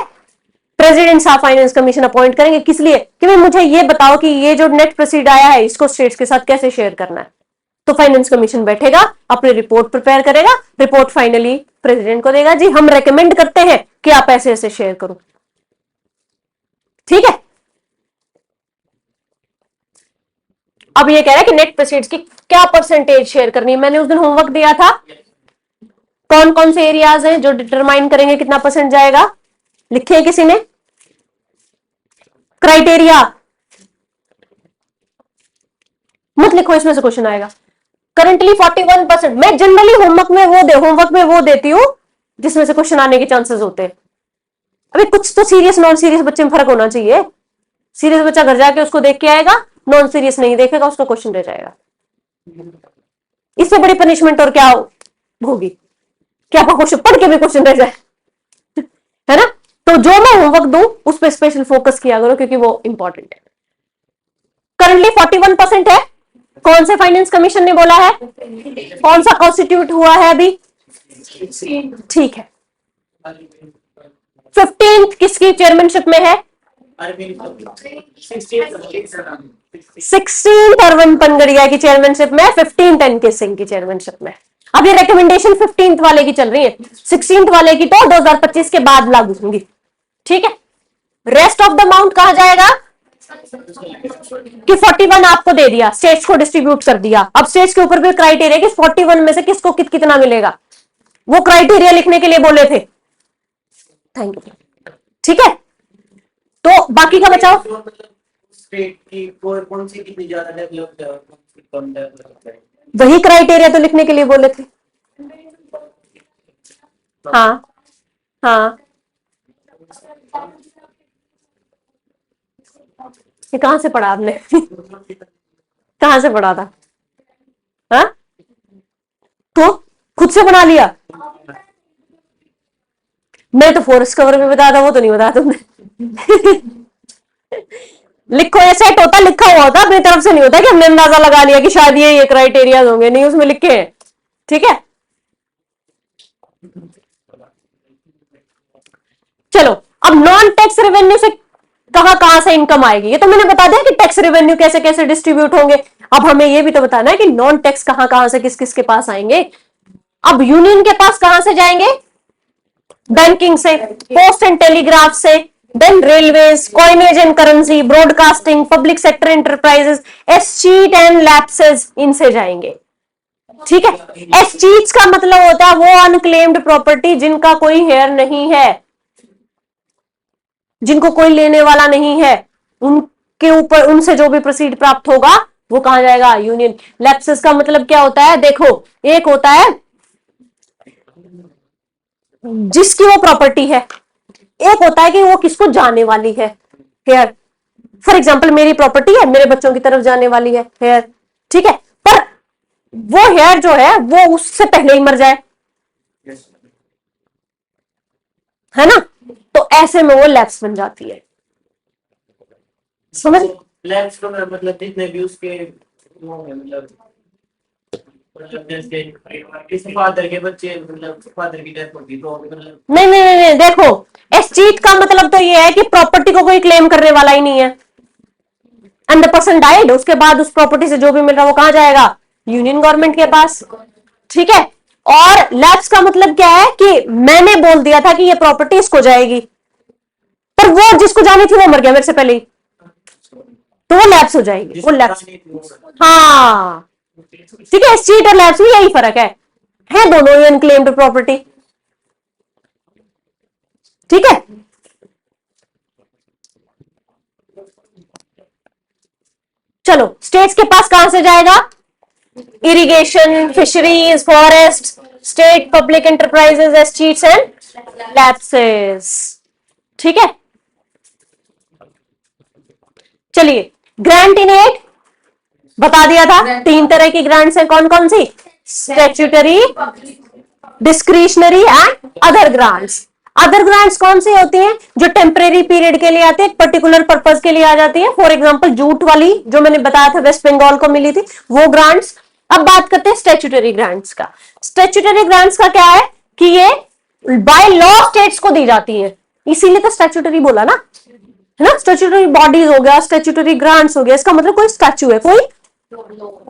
प्रेसिडेंट साहब फाइनेंस कमीशन अपॉइंट करेंगे, किस लिए? कि भाई मुझे ये बताओ कि ये जो नेट प्रोसीड आया है इसको स्टेट्स के साथ कैसे शेयर करना है। तो फाइनेंस कमीशन बैठेगा, अपनी रिपोर्ट प्रिपेयर करेगा, रिपोर्ट फाइनली प्रेसिडेंट को देगा, जी हम रेकमेंड करते हैं कि आप ऐसे ऐसे शेयर करो। ठीक है, अब ये कह रहा है कि नेट प्रोसीड्स की क्या परसेंटेज शेयर करनी है। मैंने उस दिन होमवर्क दिया था, कौन कौन से एरियाज हैं जो डिटरमाइन करेंगे कितना परसेंट जाएगा। लिखे किसी ने? क्राइटेरिया मत लिखो, इसमें से क्वेश्चन आएगा। करंटली 41%। मैं जनरली होमवर्क में वो देती हूं जिसमें से क्वेश्चन आने के चांसेस होते हैं। अभी कुछ तो सीरियस नॉन सीरियस बच्चे में फर्क होना चाहिए। सीरियस बच्चा घर जाके उसको देख के आएगा, नॉन सीरियस नहीं देखेगा, उसको क्वेश्चन रह जाएगा। इससे बड़ी पनिशमेंट और क्या होगी? क्या क्वेश्चन पढ़ के भी क्वेश्चन रह जाए, है ना? तो जो मैं होमवर्क दूं उस पर स्पेशल फोकस किया करो, क्योंकि वो इंपॉर्टेंट है। करंटली 41% है। कौन से फाइनेंस कमीशन ने बोला है? कौन सा कॉन्स्टिट्यूट हुआ है अभी? ठीक है। 15th किसकी चेयरमैनशिप में है? 16th अरविंद पनगड़िया की चेयरमैनशिप में, 15th एनके सिंह की चेयरमैनशिप में। अब ये रिकमेंडेशन 15th वाले की चल रही है, 16th वाले की तो 2025 के बाद लागू होंगी। ठीक है, रेस्ट ऑफ द अमाउंट कहां जाएगा? कि 41 आपको दे दिया, स्टेट्स को डिस्ट्रीब्यूट कर दिया, अब स्टेट्स के ऊपर भी क्राइटेरिया कि 41 में से किसको कितना मिलेगा, वो क्राइटेरिया लिखने के लिए बोले थे। Thank you. ठीक है, तो बाकी का बचाओ। स्टेट की कौन सी कितनी ज्यादा डेवलप्ड है और कौन सी कम डेवलप्ड है, वही क्राइटेरिया तो लिखने के लिए बोले थे। हाँ हाँ, ये कहां से पढ़ा आपने? कहां से पढ़ा था? हाँ, तो खुद से बना लिया? मैं तो फॉरेस्ट कवर में बताया था, वो तो नहीं बताया तुमने। लिखो, ये सेट होता, लिखा हुआ होता, अपनी तरफ से नहीं होता कि हमने अंदाजा लगा लिया कि शायद ये क्राइटेरिया होंगे, नहीं, उसमें लिखे हैं। ठीक है, चलो अब नॉन टैक्स रेवेन्यू से कहां से इनकम आएगी, ये तो मैंने बता दिया कि टैक्स रेवेन्यू कैसे कैसे डिस्ट्रीब्यूट होंगे। अब हमें ये भी तो बताना है कि नॉन टैक्स कहां से किस किस के पास आएंगे। अब यूनियन के पास कहां से जाएंगे? बैंकिंग से, पोस्ट एंड टेलीग्राफ से, then railways, coinage and currency, broadcasting, public sector enterprises, escheat and lapses, इनसे जाएंगे। ठीक है, एस्चीट्स का मतलब होता है वो अनक्लेम्ड प्रॉपर्टी जिनका कोई हेयर नहीं है, जिनको कोई लेने वाला नहीं है, उनके ऊपर उनसे जो भी प्रोसीड प्राप्त होगा वो कहां जाएगा? यूनियन। लैप्सेस का मतलब क्या होता है? देखो, एक होता है जिसकी वो प्रॉपर्टी है, एक होता है कि वो किसको जाने वाली है, हेयर। फॉर एग्जाम्पल मेरी प्रॉपर्टी है, मेरे बच्चों की तरफ जाने वाली है हेयर, ठीक है, पर वो हेयर जो है वो उससे पहले ही मर जाए, है ना, तो ऐसे में वो लैप्स बन जाती है। समझ? लैप्स का मतलब जितने भी उसके वो है, मतलब जैसे किसी फादर के बच्चे, मतलब फादर की डेथ होगी तो मतलब नहीं, देखो, एस्चीट का मतलब तो ये है कि प्रॉपर्टी को कोई क्लेम करने वाला ही नहीं है, एंड द पर्सन डाइड, उसके बाद उस प्रॉपर्टी से जो भी मिल रहा है वो कहां जाएगा? यूनियन गवर्नमेंट के पास। ठीक है, और लैप्स का मतलब क्या है कि मैंने बोल दिया था कि ये प्रॉपर्टी इसको जाएगी, पर वो जिसको जानी थी वो मर गया मेरे से पहले ही, तो वो लैप्स हो जाएगी, वो लैप्स। हाँ, ठीक है, एस्चीट और लैप्स में यही फर्क है दोनों ही अनक्लेम्ड प्रॉपर्टी। ठीक है, चलो स्टेट्स के पास कहां से जाएगा? Irrigation, fisheries, forest, state public enterprises, escheats and lapses. ठीक है, चलिए, ग्रांट इन एड बता दिया था, 3 तरह की ग्रांट्स हैं, कौन कौन सी? Statutory, discretionary and other grants. Other grants कौन सी होती हैं? जो टेम्परेरी पीरियड के लिए आती है, एक पर्टिकुलर पर्पज के लिए आ जाती है। फॉर एग्जांपल जूट वाली जो मैंने बताया था वेस्ट बंगाल को मिली थी, वो ग्रांट्स। अब बात करते हैं स्टैट्यूटरी ग्रांट्स का। स्टैट्यूटरी ग्रांट्स का क्या है कि ये बाय लॉ स्टेट्स को दी जाती है, इसीलिए तो स्टैट्यूटरी बोला ना, है ना। स्टैट्यूटरी बॉडीज हो गया, स्टैट्यूटरी ग्रांट्स हो गया, इसका मतलब कोई स्टैच्यू है, कोई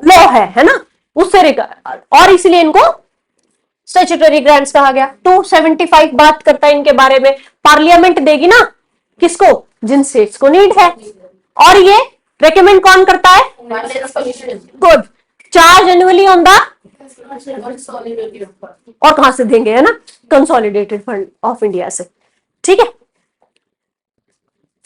लॉ है ना, उससे और इसीलिए इनको स्टैट्यूटरी ग्रांट्स कहा गया। 275 बात करता है इनके बारे में। पार्लियामेंट देगी ना, किसको? जिन स्टेट्स को नीड है। और ये रेकमेंड कौन करता है? Good. Charge annually on the, और कहां से देंगे, है ना, कंसोलिडेटेड फंड ऑफ इंडिया से। ठीक है,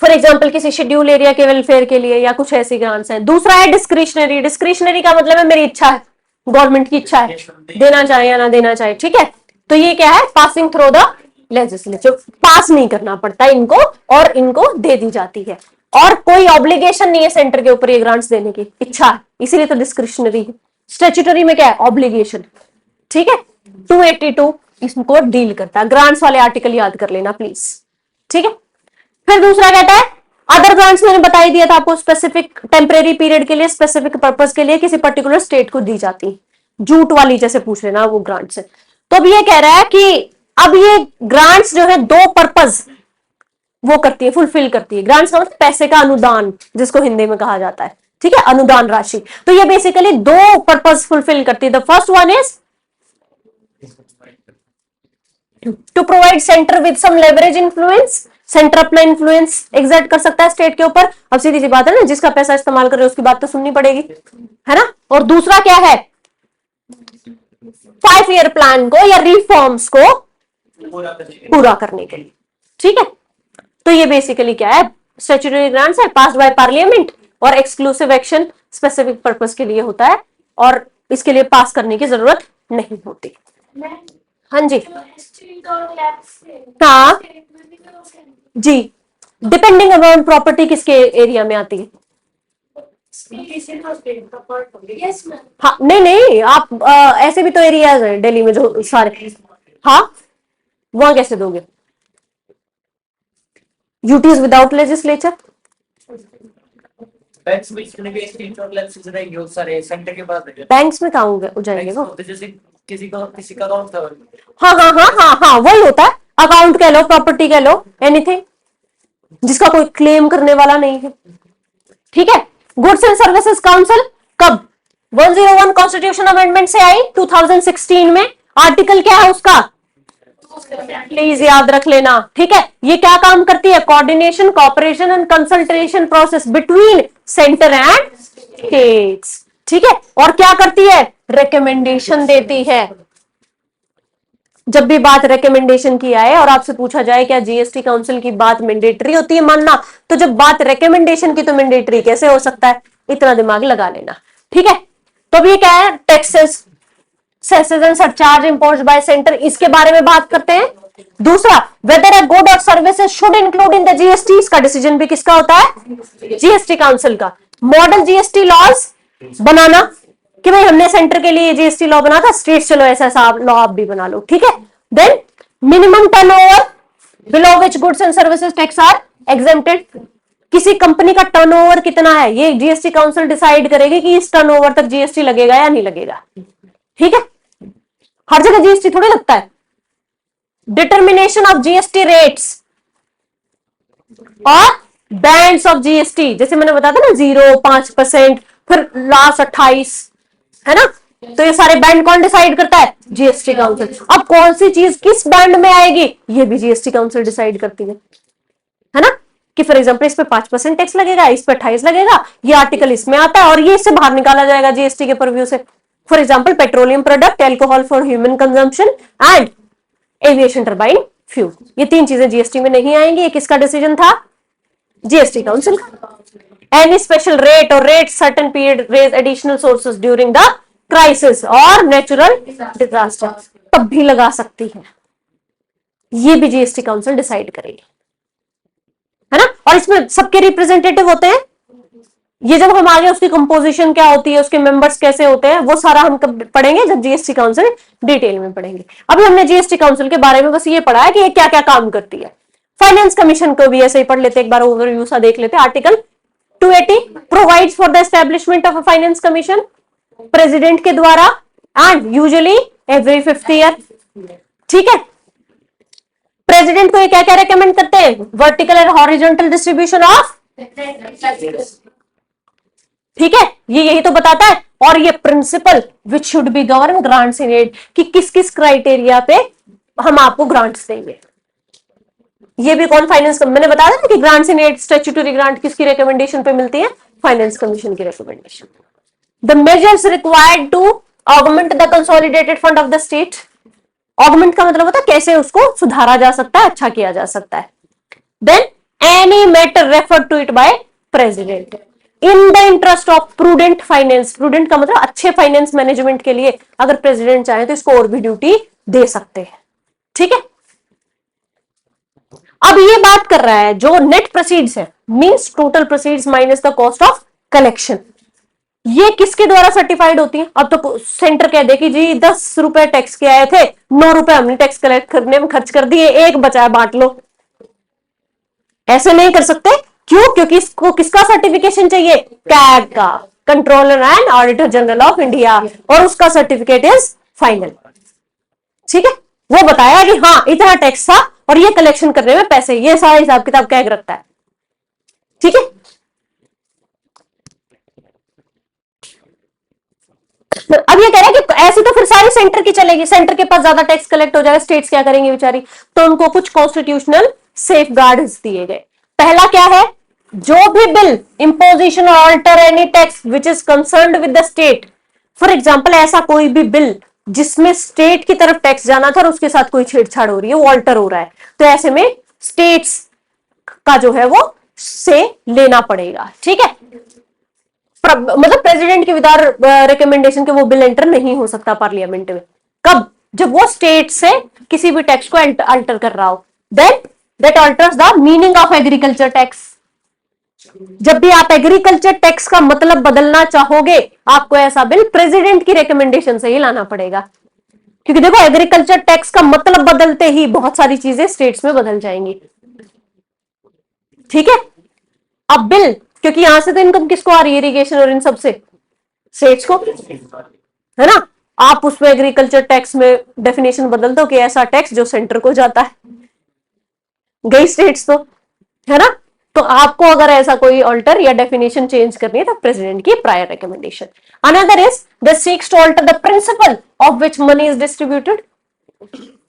फॉर एग्जाम्पल किसी शेड्यूल एरिया के वेलफेयर के लिए या कुछ ऐसी ग्रांट्स हैं। दूसरा है डिस्क्रिशनरी। डिस्क्रिशनरी का मतलब है मेरी इच्छा है, गवर्नमेंट की इच्छा है, देना चाहे या ना देना चाहे। ठीक है, तो ये क्या है? पासिंग थ्रू द लेजिस्लेचर, पास नहीं करना पड़ता इनको और इनको दे दी जाती है, और कोई ऑब्लिगेशन नहीं है सेंटर के ऊपर ये ग्रांट्स देने की, इच्छा है, इसीलिए तो डिस्क्रिशनरी है। स्टैट्यूटरी में क्या है? ऑब्लिगेशन। ठीक है, 282 इसको डील करता है। ग्रांट्स वाले आर्टिकल याद कर लेना प्लीज। ठीक है, फिर दूसरा कहता है अदर ग्रांट्स, मैंने बता ही दिया था आपको, स्पेसिफिक टेम्परेरी पीरियड के लिए, स्पेसिफिक पर्पस के लिए किसी पर्टिकुलर स्टेट को दी जाती। जूट वाली जैसे पूछ लेना वो ग्रांट्स है। तो अब ये कह रहा है कि अब ये ग्रांट्स जो है 2 पर्पस वो करती है, फुलफिल करती है। ग्रांट्स का मतलब पैसे का अनुदान, जिसको हिंदी में कहा जाता है। ठीक है, अनुदान राशि। तो ये बेसिकली 2 पर्पस फुलफिल करती है। The first one is to provide centre with some leverage influence, centre अपना इन्फ्लुएंस एग्जर्ट कर सकता है स्टेट के ऊपर। अब सीधी सी बात है ना, जिसका पैसा इस्तेमाल कर रहे हो उसकी बात तो सुननी पड़ेगी, है ना। और दूसरा क्या है, 5 ईयर प्लान को या रिफॉर्म्स को पूरा करने के लिए, ठीक है। तो ये बेसिकली क्या है, स्टैट्यूटरी ग्रांट्स है पास्ड बाय पार्लियामेंट, और एक्सक्लूसिव एक्शन स्पेसिफिक पर्पस के लिए होता है, और इसके लिए पास करने की जरूरत नहीं होती। हाँ जी, हाँ जी, डिपेंडिंग अपॉन प्रॉपर्टी किसके एरिया में आती है। हाँ नहीं नहीं, आप ऐसे भी तो एरियाज हैं दिल्ली में जो सारे, हाँ वहां कैसे दोगे, यूटीज विदाउट लेजिस्लेचर। बैंक्स में जितने भी स्टेट और लैब्स रहेंगे वो सारे सेंटर के पास रहेंगे। बैंक्स में कहाँ होंगे, हो जाएंगे वो। तो जैसे किसी का अकाउंट था, हाँ हाँ हाँ हाँ हाँ, वही होता है, अकाउंट कह लो, प्रॉपर्टी कह लो, एनीथिंग जिसका कोई क्लेम करने वाला नहीं है, ठीक है। गुड्स एंड सर्विसेज काउंसिल कब, 101 कॉन्स्टिट्यूशन अमेंडमेंट से आई 2016 में। आर्टिकल क्या है उसका, प्लीज याद रख लेना, ठीक है। ये क्या काम करती है, coordination, cooperation and consultation process between centre and states, ठीक है। और क्या करती है, रिकमेंडेशन देती है। जब भी बात रिकमेंडेशन की आए और आपसे पूछा जाए क्या जीएसटी काउंसिल की बात मैंडेटरी होती है मानना, तो जब बात रिकमेंडेशन की तो मैंडेटरी कैसे हो सकता है, इतना दिमाग लगा लेना, ठीक है। तो अब ये क्या है, taxes, सेसेस and surcharge imposed bye centre, इसके बारे में बात करते हैं। दूसरा, वेदर अ गुड और services should include in the GST, इसका डिसीजन भी किसका होता है, जीएसटी काउंसिल का। मॉडल जीएसटी लॉज बनाना, कि भाई हमने सेंटर के लिए जीएसटी लॉ बना था, स्टेट चलो ऐसा ऐसा लॉ आप भी बना लो, ठीक है। Then minimum turnover below which goods and services tax are exempted, किसी कंपनी का टर्नओवर कितना है ये जीएसटी काउंसिल डिसाइड करेगी कि इस टर्नओवर तक जीएसटी लगेगा या नहीं लगेगा, ठीक है। हर जगह जीएसटी थोड़ी लगता है। डिटर्मिनेशन ऑफ जीएसटी रेट्स और बैंड्स ऑफ जीएसटी, जैसे मैंने बताया था ना 0, 5%, फिर लास्ट 28, है ना। तो ये सारे बैंड कौन डिसाइड करता है, जीएसटी काउंसिल। अब कौन सी चीज किस बैंड में आएगी, ये भी जीएसटी काउंसिल डिसाइड करती है ना। कि फॉर एग्जांपल इस पे 5% टैक्स लगेगा, इस पे 28 लगेगा, ये आर्टिकल इसमें आता है और ये इससे बाहर निकाला जाएगा जीएसटी के परव्यू से। For example petroleum product, alcohol for human consumption and aviation turbine fuel, ये 3 चीजें जीएसटी में नहीं आएंगी। ये किसका डिसीजन था, जीएसटी काउंसिल का। एनी स्पेशल रेट और rate certain period raise additional sources during the crisis और नेचुरल डिजास्टर, तब भी लगा सकती है, ये भी जीएसटी काउंसिल डिसाइड करेगी, है ना। और इसमें सबके रिप्रेजेंटेटिव होते हैं। ये जब हम आगे उसकी कंपोजिशन क्या होती है, उसके मेंबर्स कैसे होते हैं, वो सारा हम कब पढ़ेंगे, जब जीएसटी काउंसिल डिटेल में पढ़ेंगे। अभी हमने जीएसटी काउंसिल के बारे में बस ये पढ़ा है कि ये क्या क्या काम करती है। फाइनेंस कमीशन को भी ऐसे ही पढ़ लेते, एक बार ओवरव्यू सा देख लेते। Article 280 provides for the establishment of a finance commission president के द्वारा and usually every 5th year, ठीक है। प्रेसिडेंट को ये क्या क्या रेकमेंड करते हैं, vertical and horizontal distribution of, ठीक है, ये यही तो बताता है। और ये principle which should be govern grants in aid, कि किस किस क्राइटेरिया पे हम आपको ग्रांट्स देंगे। ये भी कौन, फाइनेंस, मैंने बताया ना कि grants in aid statutory grant किसकी रिकमेंडेशन पे मिलती है, फाइनेंस कमीशन की recommendation. The measures required to augment the consolidated fund of the state, augment का मतलब होता है कैसे उसको सुधारा जा सकता है, अच्छा किया जा सकता है। Then any matter refer to it by president in the interest of prudent finance, prudent का मतलब अच्छे फाइनेंस मैनेजमेंट के लिए अगर प्रेसिडेंट चाहे तो इसको और भी ड्यूटी दे सकते हैं, ठीक है। अब ये बात कर रहा है जो नेट प्रोसीड्स है, means total proceeds minus the cost of collection, ये किसके द्वारा सर्टिफाइड होती है। अब तो सेंटर कह दे कि जी 10 रुपए टैक्स के आए थे, 9 रुपए हमने टैक्स कलेक्ट करने में खर्च कर दिए, 1 बचा है बांट लो, ऐसे नहीं कर सकते। क्यों, क्योंकि इसको किसका सर्टिफिकेशन चाहिए, कैग का, controller and auditor general of India, और उसका सर्टिफिकेट इज फाइनल, ठीक है। वो बताया कि हाँ इतना टैक्स था और ये कलेक्शन करने में पैसे, ये सारा हिसाब किताब कैग रखता है, ठीक है। अब ये कह रहा है कि ऐसी तो फिर सारी सेंटर की चलेगी, सेंटर के पास ज्यादा टैक्स कलेक्ट हो जाएगा, स्टेट्स क्या करेंगे बेचारी, तो उनको कुछ कॉन्स्टिट्यूशनल सेफगार्ड्स दिए गए। पहला क्या है, जो भी बिल इम्पोजिशन और alter any tax which is concerned with the state, for example ऐसा कोई भी बिल जिसमें स्टेट की तरफ टैक्स जाना था और उसके साथ कोई छेड़छाड़ हो रही है, वो ऑल्टर हो रहा है, तो ऐसे में स्टेट्स का जो है वो से लेना पड़ेगा। ठीक है, मतलब प्रेसिडेंट के विदाउट रिकमेंडेशन के वो बिल एंटर नहीं हो सकता पार्लियामेंट में। कब, जब वो स्टेट से किसी भी टैक्स को अल्टर कर रहा हो, then that alters the meaning of agriculture tax. जब भी आप एग्रीकल्चर टैक्स का मतलब बदलना चाहोगे, आपको ऐसा बिल प्रेसिडेंट की रिकमेंडेशन से ही लाना पड़ेगा, क्योंकि देखो एग्रीकल्चर टैक्स का मतलब बदलते ही बहुत सारी चीजें स्टेट्स में बदल जाएंगी। ठीक है, अब बिल, क्योंकि यहां से तो इनकम किसको आ रही है, इरिगेशन और इन सब से स्टेट्स को, है ना। आप उसमें एग्रीकल्चर टैक्स में डेफिनेशन बदल दो कि ऐसा टैक्स जो सेंटर को जाता है, गई स्टेट्स तो, है ना। तो आपको अगर ऐसा कोई ऑल्टर या डेफिनेशन चेंज करनी है तो प्रेसिडेंट की prior recommendation. Another is the seeks to alter the principle of which money is distributed.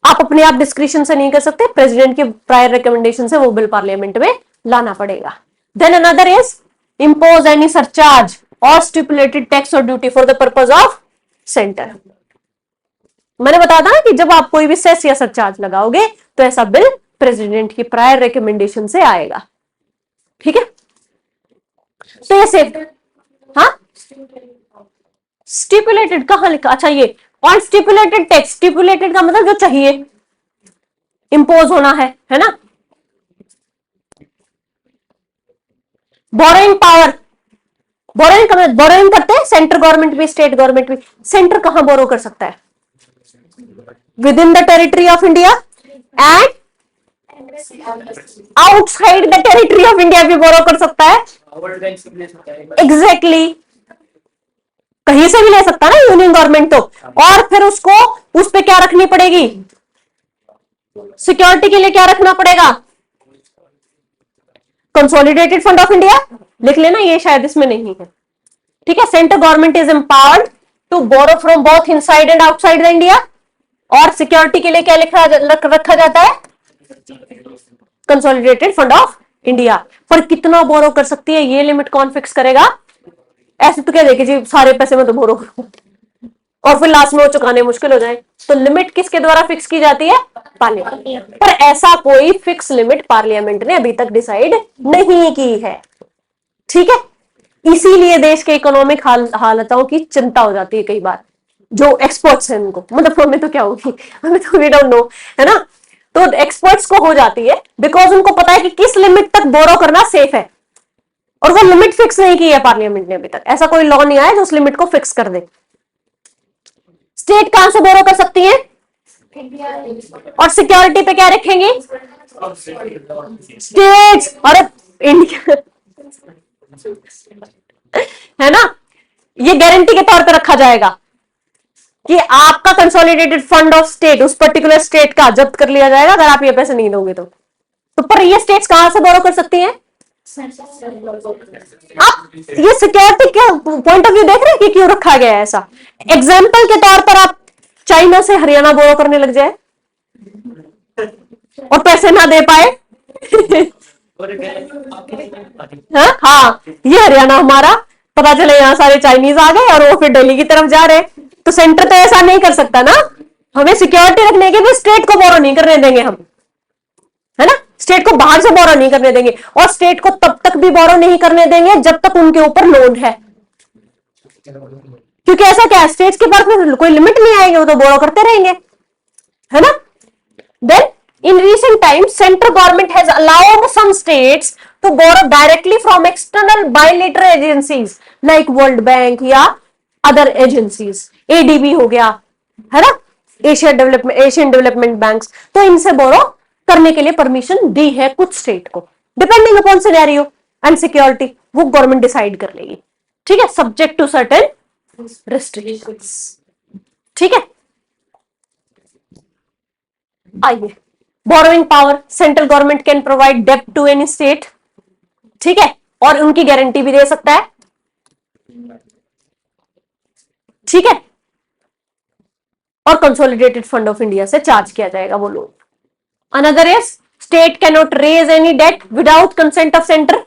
आप अपने आप डिस्क्रिप्शन से नहीं कर सकते, प्रेसिडेंट की प्रायर रिकमेंडेशन से वो बिल पार्लियामेंट में लाना पड़ेगा। Then another is impose any surcharge और स्टिपुलेटेड टैक्स और duty for the purpose of centre. मैंने बताया था ना कि जब आप कोई भी सेस या सरचार्ज लगाओगे तो ऐसा बिल प्रेसिडेंट की प्रायर रिकमेंडेशन से आएगा। ठीक है, तो ये सेफ, हाँ स्टिपुलेटेड कहां लिखा, अच्छा ये ऑन स्टिपुलेटेड टैक्स, स्टिपुलेटेड का मतलब जो चाहिए इंपोज होना है ना। बोरोइंग पावर, बोरोइंग करते हैं सेंट्रल गवर्नमेंट भी स्टेट गवर्नमेंट भी। सेंटर कहां बोरो कर सकता है, with in the territory of India and outside the territory of India भी बोरो कर सकता है। एग्जैक्टली कहीं से भी ले सकता है ना यूनियन गवर्नमेंट तो। और फिर उसको उस पे क्या रखनी पड़ेगी, सिक्योरिटी के लिए क्या रखना पड़ेगा, कंसोलिडेटेड फंड ऑफ इंडिया लिख लेना, ये शायद इसमें नहीं है। ठीक है, central government is empowered to borrow from both inside and outside the India. और सिक्योरिटी के लिए क्या रखा जाता है, कंसोलिडेटेड फंड ऑफ इंडिया। पर कितना बोरो कर सकती है ये लिमिट कौन फिक्स करेगा। ऐसे तो क्या देखे जी सारे पैसे में तो बोरो करूं और फिर लास्ट में वो चुकाने मुश्किल हो जाए, तो लिमिट किसके द्वारा फिक्स की जाती है, पार्लियामेंट। पर ऐसा कोई फिक्स लिमिट पार्लियामेंट ने अभी तक डिसाइड नहीं की है। ठीक है, इसीलिए देश के इकोनॉमिक हालतों की चिंता हो जाती है कई बार, जो एक्सपर्ट्स हैं उनको, मतलब हमें तो क्या होगी, हमें तो वी डोंट नो, है ना। तो एक्सपर्ट्स को हो जाती है बिकॉज उनको पता है कि किस लिमिट तक बोरो करना सेफ है, और वो लिमिट फिक्स नहीं की है पार्लियामेंट ने अभी तक। ऐसा कोई लॉ नहीं आया जो उस लिमिट को फिक्स कर दे। स्टेट कहां से बोरो कर सकती है, और सिक्योरिटी पे क्या रखेंगे, स्टेट्स और इंडिया, है ना। ये गारंटी के तौर पे रखा जाएगा कि आपका कंसोलिडेटेड फंड ऑफ स्टेट उस पर्टिकुलर स्टेट का जब्त कर लिया जाएगा अगर आप ये पैसे नहीं दोगे तो पर ये स्टेट्स कहां से बोरो कर सकती हैं, आप ये सिक्योरिटी के पॉइंट ऑफ व्यू देख रहे हैं कि क्यों रखा गया है ऐसा। एग्जाम्पल के तौर पर आप चाइना से हरियाणा बोरो करने लग जाए और पैसे ना दे पाए हाँ, ये हरियाणा हमारा, पता चले यहाँ सारे चाइनीज आ गए और वो फिर दिल्ली की तरफ जा रहे, तो सेंटर तो ऐसा नहीं कर सकता ना। हमें सिक्योरिटी रखने के भी स्टेट को बोरो नहीं करने देंगे हम, है ना। स्टेट को बाहर से बोरो नहीं करने देंगे, और स्टेट को तब तक भी बोरो नहीं करने देंगे जब तक उनके ऊपर लोन है, क्योंकि ऐसा क्या है स्टेट्स के पास में कोई लिमिट नहीं आएगी, वो तो बोरो करते रहेंगे, है ना। Then in recent times central government has allowed some states to borrow directly from external bilateral agencies like World Bank या other agencies, ADB हो गया, है ना, एशियन डेवलपमेंट बैंक्स, तो इनसे बोरो करने के लिए परमिशन दी है कुछ स्टेट को, depending upon scenario and security, वो गवर्नमेंट डिसाइड कर लेगी। ठीक है, सब्जेक्ट टू सर्टेन रिस्ट्रिक्शंस। ठीक है, आइए, borrowing power, central government can provide डेब्ट टू एनी स्टेट। ठीक है, और उनकी गारंटी भी दे सकता है। ठीक है, और कंसोलिडेटेड फंड ऑफ इंडिया से चार्ज किया जाएगा वो लोन। Another is state cannot raise any debt without consent of centre,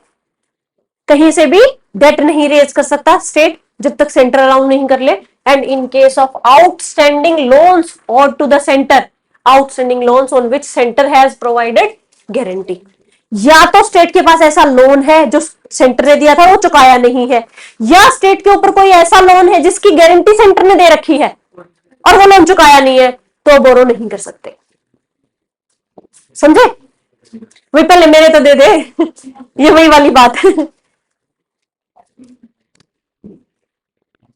कहीं से भी डेट नहीं रेज कर सकता स्टेट जब तक सेंटर अलाउ नहीं कर ले। And in case of outstanding loans और to the centre, outstanding loans on which centre has provided guarantee, या तो स्टेट के पास ऐसा लोन है जो सेंटर ने दिया था वो चुकाया नहीं है, या स्टेट के ऊपर कोई ऐसा लोन है जिसकी गारंटी सेंटर ने दे रखी है और वो लोन चुकाया नहीं है, तो बोरो नहीं कर सकते। समझे? वही पहले मेरे तो दे दे ये वही वाली बात है।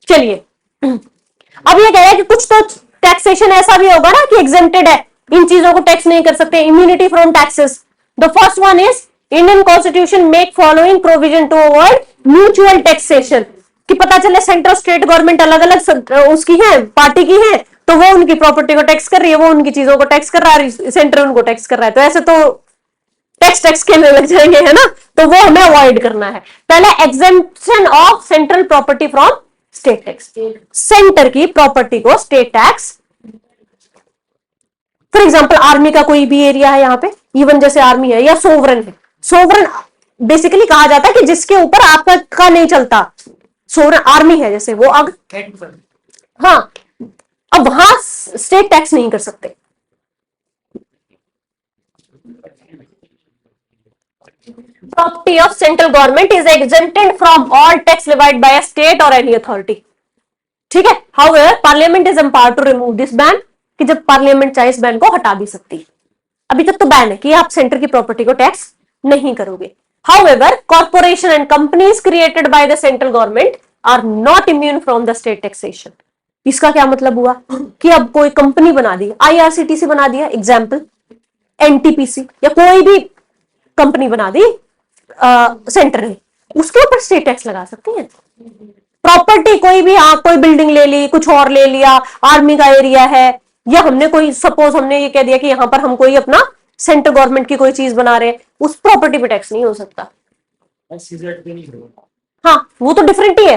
चलिए, अब ये कह रहा है कि कुछ तो टैक्सेशन ऐसा भी होगा ना कि एग्जेम्प्टेड है, इन चीजों को टैक्स नहीं कर सकते, immunity from taxes. The first one is Indian constitution make following provision to avoid mutual taxation, कि पता चले सेंट्रल स्टेट गवर्नमेंट अलग अलग उसकी है, पार्टी की है, तो वो उनकी प्रॉपर्टी को टैक्स कर रही है, वो उनकी चीजों को टैक्स कर रहा है, सेंटर उनको टैक्स कर रहा है, तो ऐसे तो टैक्स खेलने लग जाएंगे, है ना, तो वो हमें अवॉइड करना है। पहले exemption of central property from state tax, centre की प्रॉपर्टी को state tax, for example army का कोई भी एरिया है यहाँ पे, इवन जैसे आर्मी है या सोवरन है, सोवरन बेसिकली कहा जाता है कि जिसके ऊपर आपका का नहीं चलता, सोवरन आर्मी है जैसे वो हाँ, अब वहां स्टेट टैक्स नहीं कर सकते। Property of central government is exempted from all tax levied by a state or any authority. ठीक है, however parliament is empowered to remove this ban, कि जब पार्लियामेंट चाहे इस बैन को हटा भी सकती है। अभी तक तो बैन है कि आप सेंटर की प्रॉपर्टी को टैक्स नहीं करोगे। However, corporation and companies created by the central government are not immune from the state taxation. इसका क्या मतलब हुआ कि अब कोई कंपनी बना दी, IRCTC बना दिया एग्जाम्पल, NTPC या कोई भी कंपनी बना दी सेंटर ने, उसके ऊपर स्टेट टैक्स लगा सकते हैं। प्रॉपर्टी कोई भी, कोई बिल्डिंग ले ली, कुछ और ले लिया, आर्मी का एरिया है, या हमने कोई सपोज हमने ये कह दिया कि यहां पर हम कोई अपना सेंट्रल गवर्नमेंट की कोई चीज बना रहे हैं, उस प्रॉपर्टी पे टैक्स नहीं हो सकता। हाँ, वो तो डिफरेंट ही है,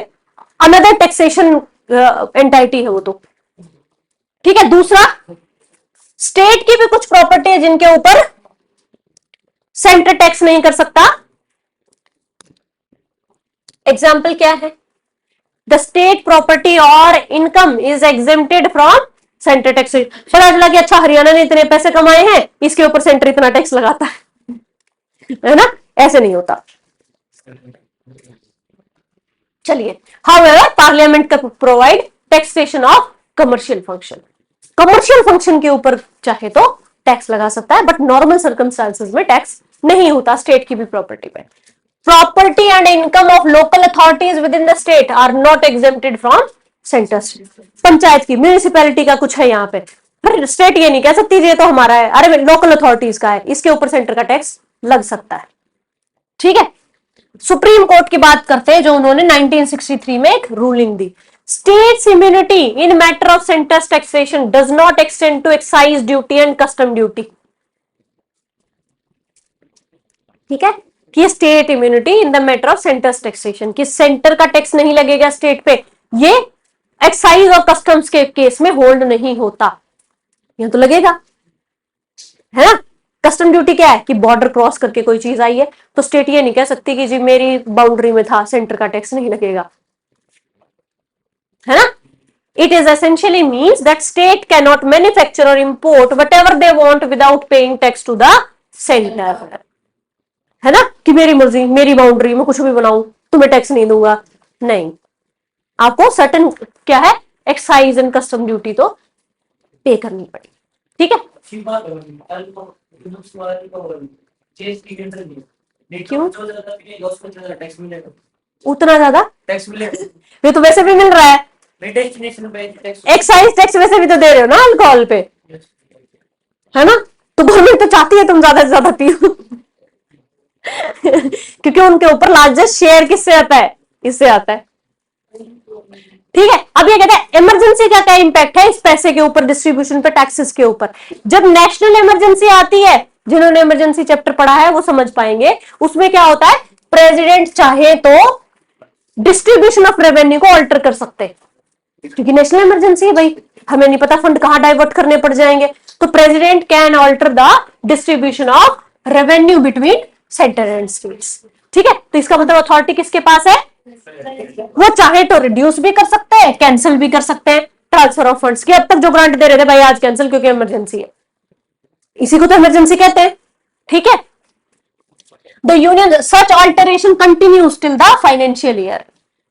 अनदर टैक्सेशन एंटाइटी है वो तो। ठीक है, दूसरा स्टेट की भी कुछ प्रॉपर्टी है जिनके ऊपर सेंटर टैक्स नहीं कर सकता। एग्जाम्पल क्या है? द स्टेट प्रॉपर्टी और income is exempted from centre tax. पता चला कि अच्छा हरियाणा ने इतने पैसे कमाए हैं, इसके ऊपर सेंटर इतना टैक्स लगाता है ना, ऐसे नहीं होता। चलिए, हाउएवर पार्लियामेंट का provide taxation of commercial function, commercial function के ऊपर चाहे तो टैक्स लगा सकता है, बट नॉर्मल सर्कमस्टांसेस में टैक्स नहीं होता स्टेट की भी प्रॉपर्टी पे। Property and income of local authorities within the state are not exempted from centre. Panchayat की, म्यूनिसिपैलिटी का कुछ है यहाँ पे, फिर स्टेट ये नहीं कह सकती ये तो हमारा है, अरे लोकल अथॉरिटीज का है, इसके ऊपर सेंटर का टैक्स लग सकता है। ठीक है, सुप्रीम कोर्ट की बात करते हैं जो उन्होंने 1963 में एक रूलिंग दी। States immunity in matter of centre's taxation does not extend to excise duty and custom duty. ठीक है, कि state immunity in the matter of centre's taxation, कि सेंटर का टैक्स नहीं लगेगा स्टेट पे, ये एक्साइज और कस्टम्स के केस में होल्ड नहीं होता। यहां तो लगेगा, है ना। कस्टम ड्यूटी क्या है कि बॉर्डर क्रॉस करके कोई चीज आई है तो स्टेट ये नहीं कह सकती कि जी मेरी बाउंड्री में था, सेंटर का टैक्स नहीं लगेगा, है ना। It is essentially means that state cannot manufacture or import whatever they want without paying tax to the center, है ना, कि मेरी मर्जी, मेरी बाउंड्री में कुछ भी बनाऊं, तुम्हें टैक्स नहीं दूंगा, नहीं, आपको सर्टेन क्या है एक्साइज एंड कस्टम ड्यूटी तो पे करनी पड़ेगी। ठीक है, क्यों उतना ज्यादा टैक्स मिलेगा? ये तो वैसे भी मिल रहा है, एक्साइज टैक्स वैसे भी तो दे रहे हो ना अल्कोहल पे, है ना, तो गवर्नमेंट तो चाहती है तुम ज्यादा से ज्यादा पियो क्योंकि उनके ऊपर लार्जेस्ट शेयर किससे आता है, इससे आता है। ठीक है, अब ये कहते हैं इमरजेंसी का क्या इंपैक्ट है इस पैसे के ऊपर, डिस्ट्रीब्यूशन पे, टैक्सेस के ऊपर। जब नेशनल इमरजेंसी आती है, जिन्होंने इमरजेंसी चैप्टर पढ़ा है वो समझ पाएंगे, उसमें क्या होता है, प्रेसिडेंट चाहे तो डिस्ट्रीब्यूशन ऑफ रेवेन्यू को ऑल्टर कर सकते हैं, क्योंकि नेशनल इमरजेंसी है भाई, हमें नहीं पता फंड कहां डाइवर्ट करने पड़ जाएंगे, तो president can alter the distribution of revenue between centre and states. ठीक है, तो इसका मतलब अथॉरिटी किसके पास है? वो चाहे तो रिड्यूस भी कर सकते हैं, कैंसिल भी कर सकते हैं ट्रांसफर ऑफ फंड्स की। अब तक जो ग्रांट दे रहे थे भाई आज कैंसिल क्योंकि इमरजेंसी है, इसी को तो इमरजेंसी कहते हैं। ठीक है, the union such alteration continues till the financial year.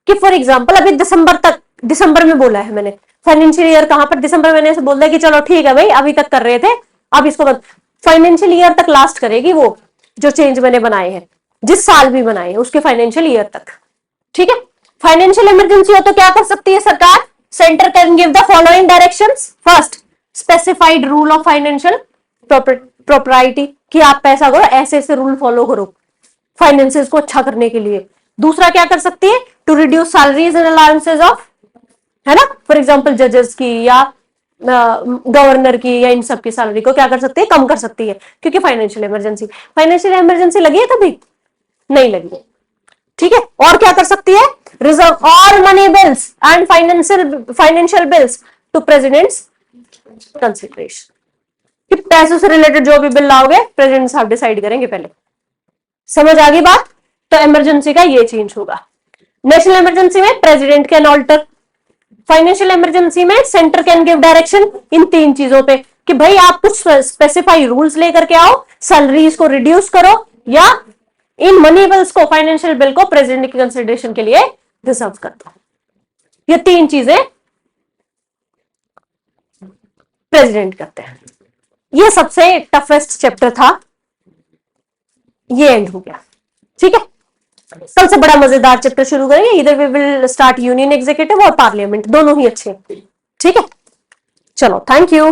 कि फॉर एग्जांपल अभी दिसंबर तक, दिसंबर में बोला है मैंने, फाइनेंशियल ईयर कहां पर, दिसंबर मैंने ऐसे बोल दिया कि चलो ठीक है भाई अभी तक कर रहे थे, अब इसको फाइनेंशियल ईयर तक लास्ट करेगी वो जो चेंज मैंने बनाए हैं, जिस साल भी बनाए हैं उसके फाइनेंशियल ईयर तक। ठीक है, फाइनेंशियल इमरजेंसी हो तो क्या कर सकती है सरकार? Centre can give the following directions. First, specified rule of financial property, कि आप पैसा करो, ऐसे ऐसे रूल फॉलो करो फाइनेंसेस को अच्छा करने के लिए। दूसरा क्या कर सकती है? To reduce salaries and allowances of, है ना, फॉर एग्जांपल जजेस की या गवर्नर की या इन सब की सैलरी को क्या कर सकती है? कम कर सकती है, क्योंकि फाइनेंशियल इमरजेंसी। फाइनेंशियल इमरजेंसी लगी है कभी? नहीं लगी है। ठीक है, और क्या कर सकती है? Reserve all money bills and financial bills to president's consideration. कि पैसों से रिलेटेड जो भी बिल लाओगे प्रेसिडेंट साहब डिसाइड करेंगे पहले। समझ आ गई बात? तो इमरजेंसी का ये चेंज होगा। नेशनल इमरजेंसी में president can alter, financial emergency में सेंटर कैन गिव डायरेक्शन इन तीन चीजों पे कि भाई आप कुछ स्पेसिफाई रूल्स लेकर के आओ, सैलरीज को रिड्यूस करो या इन मनी बिल्स को, फाइनेंशियल बिल को प्रेसिडेंट की कंसिडरेशन के लिए रिजर्व कर दो। ये तीन चीजें प्रेसिडेंट करते हैं। ये सबसे टफेस्ट चैप्टर था, ये एंड हो गया। ठीक है, कल से बड़ा मजेदार चैप्टर शुरू करेंगे। इधर we will start union executive और पार्लियामेंट, दोनों ही अच्छे। ठीक है, चलो थैंक यू।